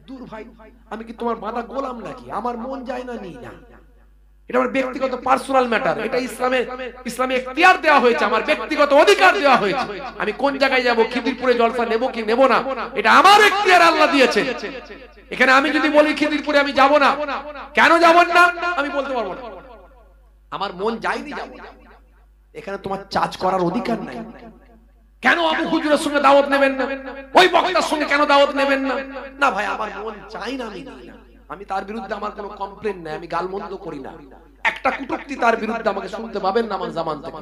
[SPEAKER 1] দূর ভাই, আমি কি তোমার বাঁধা গোলাম নাকি? আমার মন যায় না, নি না। এটা আমার ব্যক্তিগত পার্সোনাল ম্যাটার। এটা ইসলামে এখতিয়ার দেওয়া হয়েছে, আমার ব্যক্তিগত অধিকার দেওয়া হয়েছে। আমি কোন জায়গায় যাব, খিদিরপুরে জলসা নেব কি নেব না, এটা আমার এখতিয়ার আল্লাহ দিয়েছে। এখানে আমি যদি বলি খিদিরপুরে আমি যাব না, কেন যাব না আমি বলতে পারবো না। আমার মন যায়নি, যাব না। এখানে তোমার চার্জ করার অধিকার নাই। কেন আবু হুজুরের সঙ্গে দাওয়াত নেবেন না, ওই বক্তার সঙ্গে কেন দাওয়াত নেবেন না? না ভাই, আমার মন চাই না, আমি তার বিরুদ্ধে আমার কোনো কমপ্লেন নাই, আমি গালমন্দ করি না। একটা কটূক্তি তার বিরুদ্ধে আমাকে শুনতে পাবেন না আমার জবান থেকে,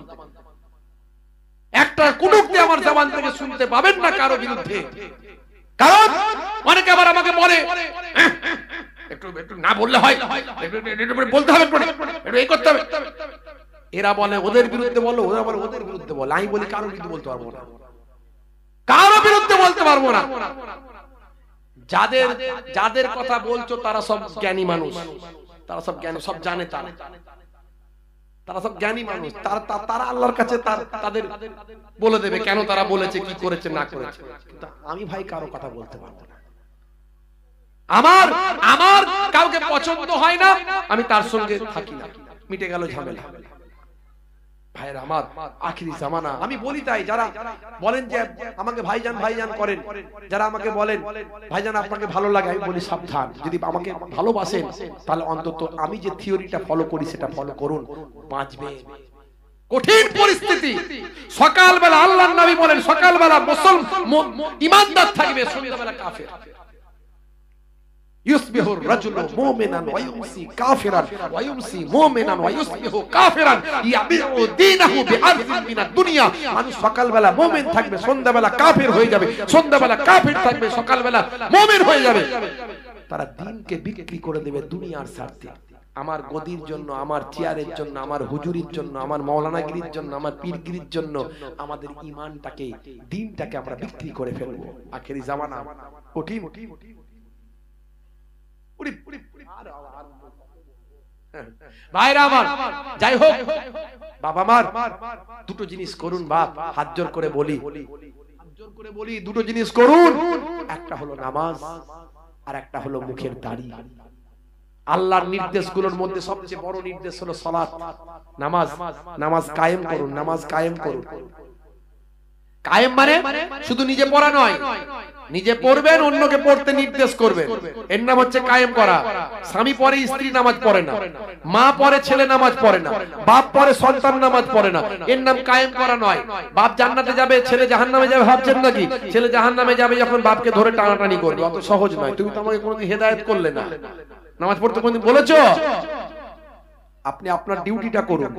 [SPEAKER 1] একটা কটূক্তি আমার জবান থেকে শুনতে পাবেন না কারো বিরুদ্ধে। কারণ অনেকে আবার আমাকে বলে, একটু একটু না বললে হয়, বলতে হবে, একটু এই করতে হবে। এরা বলে ওদের বিরুদ্ধে বলো, ওরা আবার ওদের বিরুদ্ধে বলে। আমি বলি কারো বিরুদ্ধে বলতে পারবো না, কারো বিরুদ্ধে বলতে পারবো না। যাদের কথা বলছো তারা সব জ্ঞানী মানুষ, তারা সব জ্ঞানী, সব জানে, তারা সব জ্ঞানী মানুষ। তারা আল্লাহর কাছে তাদের বলে দেবে কেন তারা বলেছে, কি করেছে না করেছে। আমি ভাই কারো কথা বলতে পারবো না। আমার কাউকে পছন্দ হয় না, আমি তার সঙ্গে থাকি না, মিটে গেল ঝামেলা। ভাইরা আমার, আখিরি জামানা আমি বলি তাই। যারা বলেন যে আমাকে ভাইজান ভাইজান করেন, যারা আমাকে বলেন ভাইজান আপনাকে ভালো লাগে, আমি বলি সাবধান, যদি আমাকে ভালোবাসেন তাহলে অন্তত আমি যে থিওরিটা ফলো করি সেটা ফলো করুন, বাঁচবে। কঠিন পরিস্থিতি, সকালবেলা আল্লাহর নবী বলেন সকালবেলা মুসলমান ঈমানদার থাকবে, সন্ধ্যাবেলা কাফের। يصبح الرجل مؤمنا ويمسي كافرا ويمسي مؤمنا ويصبح كافرا يبيع دينه بعرض من الدنيا। মানুষ সকালবেলা মুমিন থাকবে, সন্ধ্যাবেলা কাফের হয়ে যাবে, সন্ধ্যাবেলা কাফের থাকবে, সকালবেলা মুমিন হয়ে যাবে। তারা দিনকে বিক্রি করে দেবে দুনিয়ার স্বার্থে। আমার গদির জন্য, আমার চেয়ারের জন্য, আমার হুজুরির জন্য, আমার মাওলানাগিরির জন্য, আমার পীরগিরির জন্য আমাদের ঈমানটাকে, দ্বীনটাকে আমরা বিক্রি করে ফেলবো। আখেরি জামানা কঠিন। ভাইরা আমার, যাই হোক, বাবা মার দুটো জিনিস করুন, বাপ হাত জোর করে বলি, দুটো জিনিস করুন। একটা হলো নামাজ, আর একটা হলো মুখের দাড়ি। আল্লাহর নির্দেশগুলোর মধ্যে সবচেয়ে বড় নির্দেশ হলো সালাত, নামাজ। নামাজ কায়েম করুন, নামাজ কায়েম করুন। কায়েম মানে শুধু নিজে পড়া নয়, নিজে পড়বেন, অন্যকে পড়তে নির্দেশ করবেন, এর নাম হচ্ছে কায়েম করা। স্বামী পড়ে, স্ত্রী নামাজ পড়ে না, মা পড়ে, ছেলে নামাজ পড়ে না, বাপ পড়ে, সন্তান নামাজ পড়ে না, এর নাম কায়েম করা নয়। বাপ জান্নাতে যাবে, ছেলে জাহান্নামে যাবে ভাবছেন নাকি? ছেলে জাহান্নামে যাবে যখন বাপকে ধরে টানাটানি করবে, অত সহজ নয়। তুমি তো আমাকে কোনোদিন হেদায়েত করলে না, নামাজ পড়তে কোনোদিন বলেছো? আপনি আপনার ডিউটিটা করুন।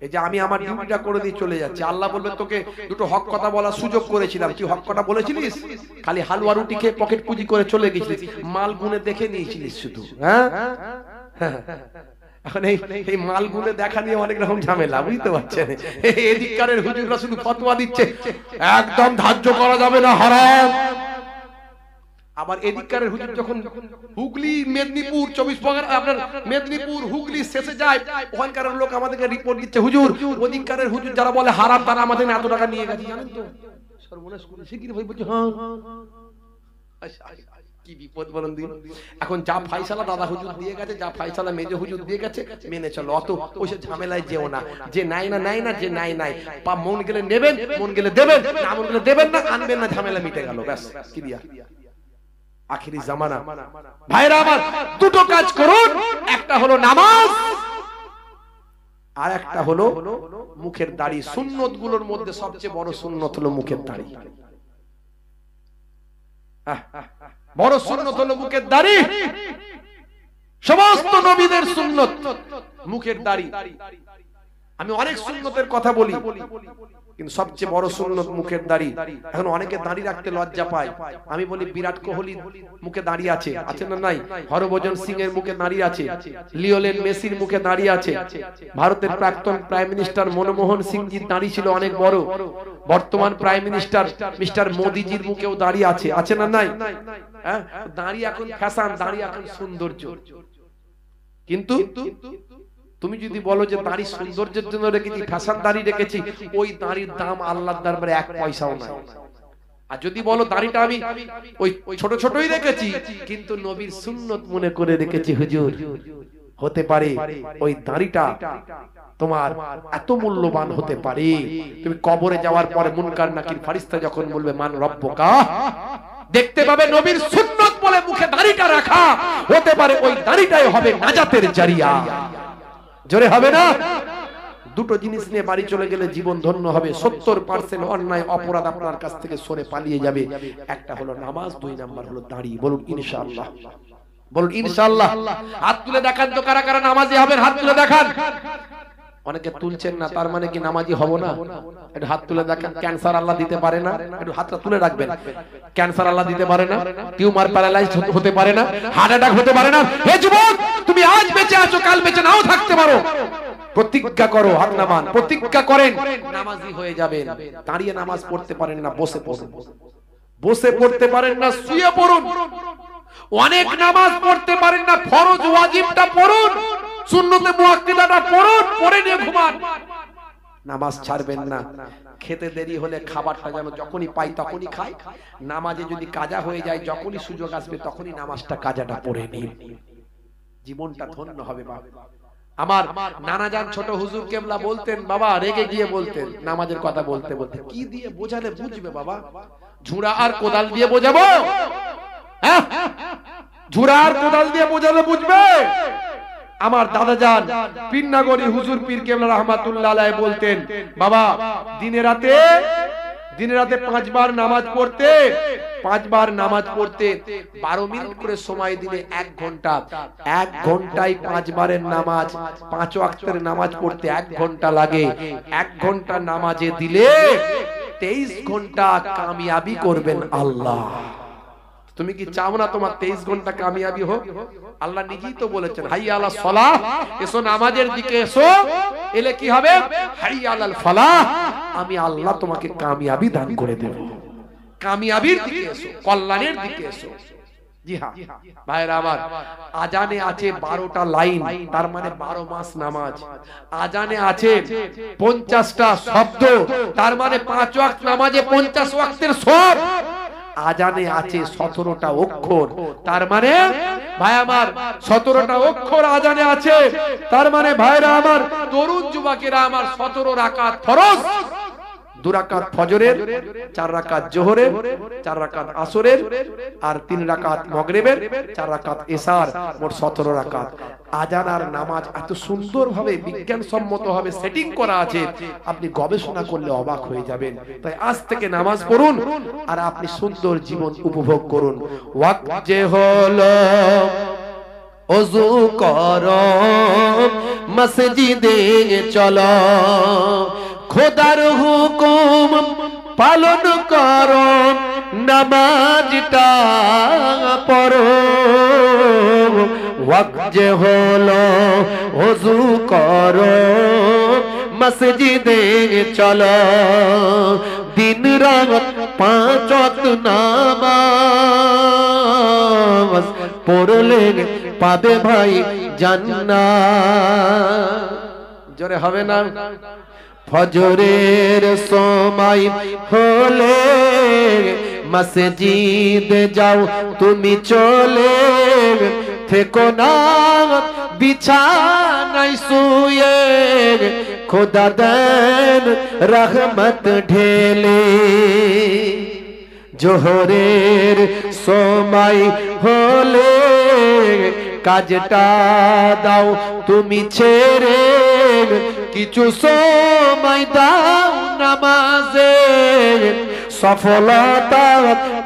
[SPEAKER 1] এই যে আমি আমার ডিউটিটা করে দিয়ে চলে যাচ্ছি, আল্লাহ বলবে তোকে দুটো হক কথা বলার সুযোগ করেছিলাম, তুই হক কথা বলেছিলিস? খালি হালুয়া রুটি খেয়ে পকেট পুঁজি করে চলে গেছিলিস, মাল গুনে দেখে নিয়েছিলিস শুধু। হ্যাঁ, এখন এই মাল গুনে দেখা নিয়ে অনেক রকম ঝামেলা, বুঝতে পারছেন? এদিককারের হুজুররা শুধু ফতোয়া দিচ্ছে একদম ধার্য করা যাবে না, হারাম। আবার এদিককারের হুজুর যখন হুগলি, মেদিনীপুর, 24 পরগনা, আপনার মেদিনীপুর, হুগলি শেষে যায়, ওখানকার লোক আমাদেরকে রিপোর্ট দিচ্ছে, হুজুর ওদিককারের হুজুর যারা বলে হারাম তারা আমাদের এত টাকা নিয়ে গেছে, জানেন তো? সর্বনাশ করেছে কি ভাই, বলছে হ্যাঁ। কি বিপদ বলেন দিন। এখন যা ফাইসালা দাদা হুজুর দিয়ে গেছে, যা ফাইসালা মেজো হুজুর দিয়ে গেছে, মেনে চলো, অত ওইসব ঝামেলায় যেও না। যে নাই না নাই না, যে নাই নাই, মন গেলে নেবেন, মন গেলে দেবেন, না মন গেলে দেবেন না, আনবেন না, ঝামেলা মিটে গেল, ব্যাস। কি দিয়া আখিরি জামানা। ভাইরা আমার, দুটো কাজ করুন, একটা হলো নামাজ, আর একটা হলো মুখের দাড়ি। সুন্নত গুলোর মধ্যে সবচেয়ে বড় সুন্নত হলো মুখের দাড়ি। বড় সুন্নত হলো মুখের দাড়ি। সমস্ত নবীদের সুন্নত মুখের দাড়ি। আমি অনেক সুন্নতের কথা বলি, কিন্তু সবচেয়ে বড় সুন্নত মুখের দাড়ি। এখন অনেকে দাড়ি রাখতে লজ্জা পায়। আমি বলি বিরাট কোহলি মুখে দাড়ি আছে, আছে না নাই? হরভজন সিং এর মুখে দাড়ি আছে, লিওনেল মেসির মুখে দাড়ি আছে, ভারতের প্রাক্তন প্রাইম মিনিস্টার মনমোহন সিংজির দাড়ি ছিল অনেক বড়, বর্তমান প্রাইম মিনিস্টার মিস্টার মোদিজির মুখেও দাড়ি আছে, আছে না নাই? হ্যাঁ, দাড়ি এখন ফ্যাশন, দাড়ি এখন সৌন্দর্য। কিন্তু তুমি যদি বলো যে দাড়ি সৌন্দর্যের জন্য রেখেছি, ফ্যাশন দাড়ি রেখেছি, ওই দাড়ির দাম আল্লাহর দরবারে 1 পয়সাও না। আর যদি বলো দাড়িটা আমি ওই ছোট ছোটই রেখেছি, কিন্তু নবীর সুন্নত মনে করে রেখেছি হুজুর, হতে পারে ওই দাড়িটা তোমার এত মূল্যবান হতে পারে, তুমি কবরে যাওয়ার পরে মুনকার নাকির ফেরেশতা যখন বলবে মান রব্বুকা, দেখতে পাবে নবীর সুন্নত বলে মুখে দাড়িটা রাখা, হতে পারে ওই দাড়িটাই হবে নাজাতের জারিয়া। জোরে হবে না? দুটো জিনিস নিয়ে বাড়ি চলে গেলে জীবন ধন্য হবে। 70% অন্যায় অপরাধ আপনার কাছ থেকে সরে পালিয়ে যাবে। একটা হলো নামাজ, 2 নাম্বার হলো দাড়ি। বলুন ইনশাআল্লাহ, বলুন ইনশাআল্লাহ। হাত তুলে দেখান তো কারা কারা নামাজি হবেন, হাত তুলে দেখান। অনেকে তুলছেন না, তার মানে কি নামাজি হব না? একটু হাত তুলে দেখান। ক্যান্সার আল্লাহ দিতে পারে না? একটু হাতটা তুলে রাখবেন। ক্যান্সার আল্লাহ দিতে পারে না, টিউমার প্যারালাইজ হতে পারে না, হার্ট অ্যাটাক হতে পারে না। হে যুবক, তুমি আজ বেঁচে আছো, কাল বেঁচে নাও থাকতে পারো। প্রতিজ্ঞা করো, হাত নামান, প্রতিজ্ঞা করেন নামাজি হয়ে যাবেন। দাঁড়িয়ে নামাজ পড়তে পারেন না, বসে পড়ুন। বসে পড়তে পারেন না, শুয়ে পড়ুন। অনেক নামাজ পড়তে পারেন না, ফরজ ওয়াজিবটা পড়ুন, সুন্নতে মুআক্কাদাটা পড়ুন, পড়ে নিয়ে ঘুমান। নামাজ ছাড়বেন না। খেতে দেরি হলে খাবারটা যেন যখনই পাই তখনই খাই। নামাজে যদি কাজা হয়ে যায়, যখনই সুযোগ আসবে তখনই নামাজটা কাজাটা পড়ে নিন, জীবনটা ধন্য হবে। বাবা আমার নানা জান ছোট হুজুর কেবলা বলতেন, বাবা রেগে গিয়ে বলতেন নামাজের কথা বলতে বলতে, কি দিয়ে বোঝালে বুঝবে বাবা? ঝুড়া আর কোদাল দিয়ে বোঝাবো? হ্যাঁ, ঝুড়া আর কোদাল দিয়ে বোঝালে বুঝবে? আমার দাদা জান পীরনগরী হুজুর পীর কেবলা রাহমাতুল্লাহ আলাইহি বলতেন, বাবা দিনে রাতে 5 বার নামাজ পড়তে, 5 বার নামাজ পড়তে 12 মিনিট করে সময় দিলে 1 ঘন্টা, 1 ঘন্টায় 5 বারের নামাজ, 5 ওয়াক্তের নামাজ পড়তে 1 ঘন্টা লাগে। 1 ঘন্টা নামাজে দিলে 23 ঘন্টা কামিয়াবি করবেন আল্লাহ। তুমি কি চাও না তোমার 23 ঘন্টা কামিয়াবি হোক? আল্লাহ নিজেই তো বলেছেন, হাইয়া আলাস সালাহ, এসো নামাজের দিকে এসো, এলে কি হবে? হাইয়া আলাল ফালাহ, আমি আল্লাহ তোমাকে কামিয়াবি দান করে দেব। কামিয়াবির দিকে এসো, কল্যাণের দিকে এসো। জি হ্যাঁ ভাইরা আমার, আজানে আছে 12টা লাইন, তার মানে 12 মাস নামাজ। আজানে আছে 50টা শব্দ, তার মানে 5 ওয়াক্ত নামাজে 50 ওয়াক্তের সওয়াব। আজানে আছে 17টা অক্ষর, তার মানে ভাই আমার 17টা অক্ষর আজানে আছে, তার মানে ভাইরা আমার তরুণ যুবকেরা আমার 17 রাকাত ফরজ, 2 রাকাত ফজরের, 4 রাকাত জোহরের, 4 রাকাত আসরের, আর 3 রাকাত মাগরিবের, 4 রাকাত ইশার, মোট 17 রাকাত। আজান আর নামাজ এত সুন্দরভাবে বিজ্ঞানসম্মতভাবে সেটিং করা আছে, আপনি গবেষণা করলে অবাক হয়ে যাবেন। তাই আজ থেকে নামাজ পড়ুন আর আপনি সুন্দর জীবন উপভোগ করুন। ওয়াক্ত যে হলো ওযু করো, মসজিদে চলো, খোদার হুকুম পালন করো, নামাজটা পড়ো। ওয়াক্ত যে হলো ওযু করো, মসজিদে চলো, দিন রাত 5 ওয়াক্ত নামাজ পড়লে পাবে ভাই জান্নাত। জোরে হবে না? ফজরের সময় হলে মসজিদে যাও তুমি চলে, থেকো না বিছানায় শুয়ে, খোদা দেন রহমত ঢেলে। জোহরের সময় হলে কাজটা দাও তুমি ছেড়ে, কিছু সময় দাও নামাজে, সফলতা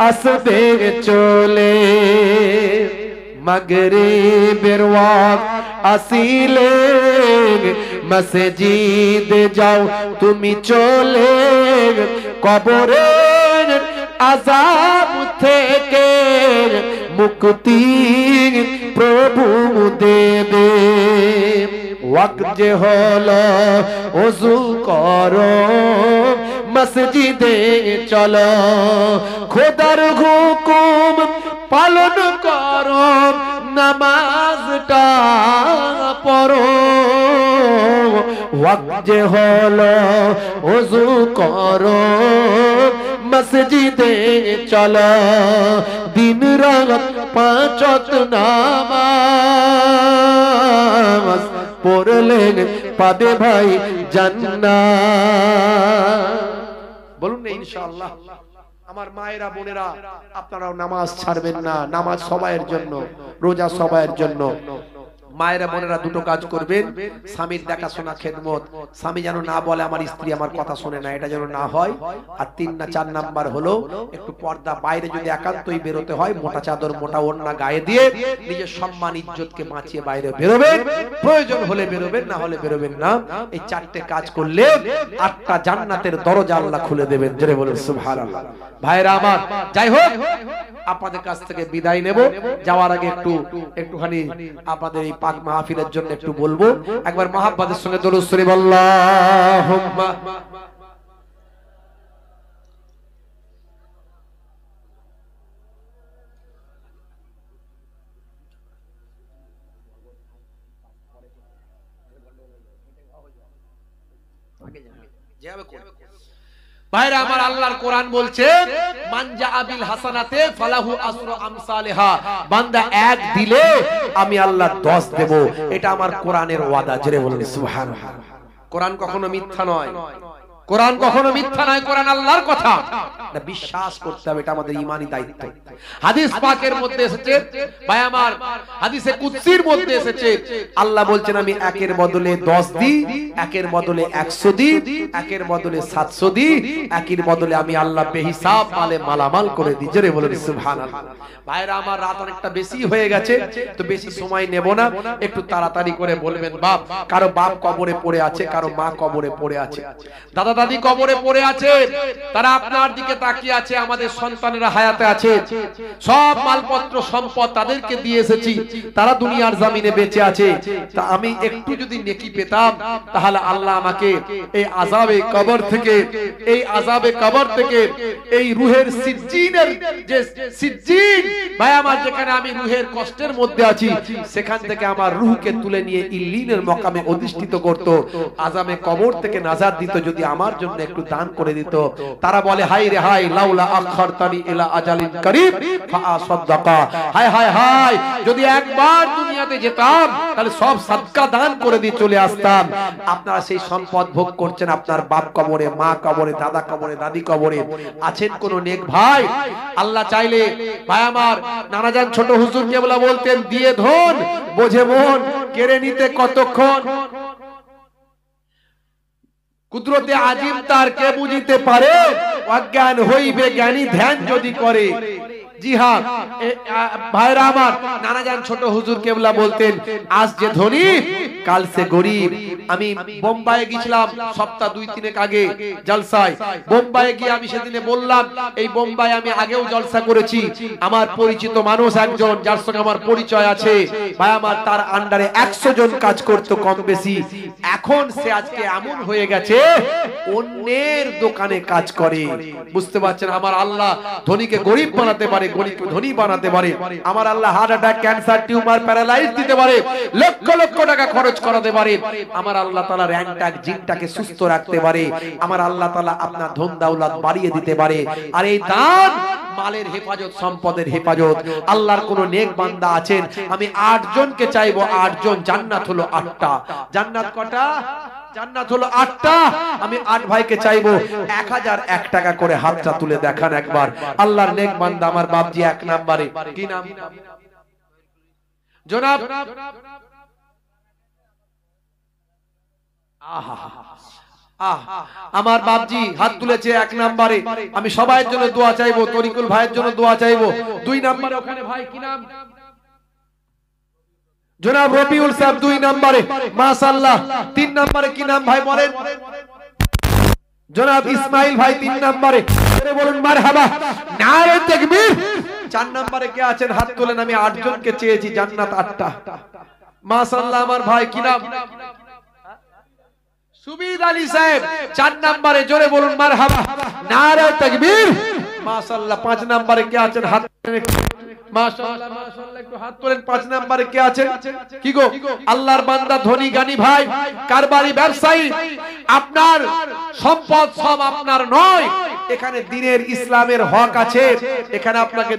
[SPEAKER 1] আসবে চলে। মাগরিবের ওয়াক্ত আসিলে মসজিদে যাও তুমি চলে, কবরের আযাব থেকে মুক্তি প্রভু দেবে। ওয়াক্ত যে হলো ওযু করো, মসজিদে চলো, খোদার হুকুম পালন করো, নামাজটা পড়ো। ওয়াক্ত যে হলো ওযু করো, মসজিদে চলো, দিন রাত 5 ওয়াক্ত নামাজ পড়লে পাবে ভাই জান্নাত। বলুন না ইনশাআল্লাহ। আমার মায়েরা বোনেরা, আপনারাও নামাজ ছাড়বেন না। নামাজ সবাইয়ের জন্য, রোজা সবাইয়ের জন্য। মায়েরা বোনেরা দুটো কাজ করবেন, স্বামীর দেখাশোনা খেদমত, স্বামী যেন না বলে আমার স্ত্রী আমার কথা শোনে না, এটা যেন না হয়। আর 3 না 4 নাম্বার হলো একটু পর্দা, বাইরে যদি একান্তই বেরোতে হয় মোটা চাদর মোটা ওড়না গায়ে দিয়ে নিজের সম্মান ইজ্জতকে বাঁচিয়ে বাইরে বেরোবেন, প্রয়োজন হলে বেরোবেন, না হলে বেরোবেন না। এই 4টে কাজ করলে 8টা জান্নাতের দরজা আল্লাহ খুলে দেবেন। জোরে বলুন সুবহানাল্লাহ। ভাইরা আমার, যাই হোক আপনাদের কাছ থেকে বিদায় নেব। যাওয়ার আগে একটুখানি আপনাদের এই পাক মাহফিলের জন্য একটু বলবো। একবার মহাব্বতের সঙ্গে দরুদ শরীফ আল্লাহুম্মা। ভাইরা আমার, আল্লাহর কোরআন বলছে মান জাআ বিল হাসানাতে ফালাহু আসরু আমসালিহা, বান্দা 1 দিলে আমি আল্লাহ 10 দেব। এটা আমার কোরআনের ওয়াদা। জোরে বলুন সুবহানাল্লাহ। কোরআন কখনো মিথ্যা নয়, কোরআন কখনো মিথ্যা নয়, কোরআন আল্লাহর কথা। এটা বিশ্বাস করতে হবে, এটা আমাদের ঈমানি দায়িত্ব। হাদিস পাকের মধ্যে এসেছে ভাই আমার, হাদিসে কুদসির মধ্যে এসেছে আল্লাহ বলছেন আমি 1-এর বদলে 10 দিই, 1-এর বদলে 100 দিই, 1-এর বদলে 700 দিই, 1-এর বদলে আমি আল্লাহ বেহিসাব মালে মালামাল করে দিই। জোরে বলুন সুবহানাল্লাহ। ভাইরা আমার, রাত অনেকটা বেশি হয়ে গেছে, তো বেশি সময় নেব না, একটু তাড়াতাড়ি করে বলবেন। বাপ, কারো বাপ কবরে পড়ে আছে, কারো মা কবরে পড়ে আছে, দাদা দাদি কবরে পড়ে আছে, তারা আপনার দিকে তাকিয়ে আছে। আমাদের সন্তানেরা হায়াতে আছে, সব মালপত্র সম্পদ তাদেরকে দিয়ে এসেছি, তারা দুনিয়ার জমিনে বেঁচে আছে। তা আমি একটু যদি নেকি পেতাম, তাহলে আল্লাহ আমাকে এই আযাবে কবর থেকে, এই আযাবে কবর থেকে, এই রূহের সিজ্জিনের যে সিজ্জিন ভাই আমার, যেখানে আমি রূহের কষ্টের মধ্যে আছি, সেখান থেকে আমার রূহকে তুলে নিয়ে ইল্লিনের মকামে অধিষ্ঠিত করত, আযাবে কবর থেকে নাজাত দিত, যদি আমার জন্য একটু দান করে দিত। তারা বলে হায় রে হায় লাউলা আখারতানি ইলা আজালিন করিব ফাআসাদদাকা। হায় হায় হায়, যদি একবার দুনিয়াতে যেতাম তাহলে সব সাদকা দান করে দিয়ে চলে আসতাম। আপনারা সেই সম্পদ ভোগ করছেন, আপনার বাপ কবরে, মা কবরে, দাদা কবরে, দাদি কবরে। আছেন কোন নেক ভাই? আল্লাহ চাইলে ভাই আমার নানাজান ছোট হুজুর কেবলা বলতেন, দিয়ে ধন বোঝে মন, কেড়ে নিতে কতক্ষণ। কুদরতে আজিম তার কে বুঝিতে পারে, অজ্ঞান হইবে জ্ঞানী ধ্যান যদি করে। জি হ্যাঁ ভাইরা আমার, নানাজান ছোট হুজুর কেবলা বলতেন, আজ যে ধনী কাল সে গরিব। আমি বোম্বাইয়ে গিয়েছিলাম সপ্তাহ 2-3 আগে জলসায়। বোম্বাইয়ে গিয়ে আমি সেদিনে বললাম, এই বোম্বাই আমি আগেও জলসা করেছি। আমার পরিচিত মানুষ একজন, যার সঙ্গে আমার পরিচয় আছে ভাই আমার, তার আন্ডারে 100 জন কাজ করতো কম বেশি। এখন সে আজকে এমন হয়ে গেছে অন্যের দোকানে কাজ করে। বুঝতে পারছেন, আমার আল্লাহ ধনীকে গরিব বানাতে পারে, গরিবকে ধনী বানাতে পারে। আমার আল্লাহ heart attack, cancer, tumour, paralyse দিতে পারে, লক্ষ লক্ষ টাকা খরচ করাতে পারে। আমার আল্লাহ তাআলা র্যাংটাক জিনটাকে সুস্থ রাখতে পারে। আমার আল্লাহ তাআলা আপনার ধন দৌলত বাড়িয়ে দিতে পারে। আর এই দান মালের হেফাজত, সম্পদের হেফাজত। আল্লাহর কোন নেক বান্দা আছেন, আমি 8 জনকে চাইবো, 8 জন। জান্নাত হলো 8টা। জান্নাত কটা? জান্নাত হলো 8টা। আমি 8 ভাইকে চাইবো 1001 টাকা করে হাতটা তুলে দেখান একবার। আল্লাহর নেক বান্দা আমার বাপজি 1 নম্বরে। কি নাম? জনাব আমার বাপজি হাত তুলেছে 1 নম্বরে। আমি সবাইয়ের জন্য দোয়া চাইবো, তরিকুল ভাইয়ের জন্য দোয়া চাইবো। 2 নম্বরে ওখানে ভাই কি নাম? জনাব রবিউল সাহেব 2 নম্বরে, মাশাআল্লাহ। 3 নম্বরে কি নাম ভাই বলেন? জনাব ইসমাইল ভাই 3 নম্বরে। বলুন মারহাবা, নারে তাকবীর। 4 নম্বরে কে আছেন হাত তোলেন। আমি 8 জনকে চেয়েছি, জান্নাত 8টা। মাশাআল্লাহ। আমার ভাই কি নাম? সুবিদ আলী সাহেব 4 নম্বরে। জোরে বলুন মারহাবা, নারে তাকবীর। মাশাআল্লাহ। 5 নম্বরে কে আছেন হাত তোলেন। মাশাআল্লাহ মাশাআল্লাহ, একটু হাত তোলেন। 5 নম্বরে কে আছেন? কি গো? আল্লাহর বান্দা, ধনী জ্ঞানী ভাই, কারবারি, ব্যবসায়ী। আপনার সম্পদ সব আপনার নয়, এখানে দ্বীনের ইসলামের হক আছে। এখানে আপনাকে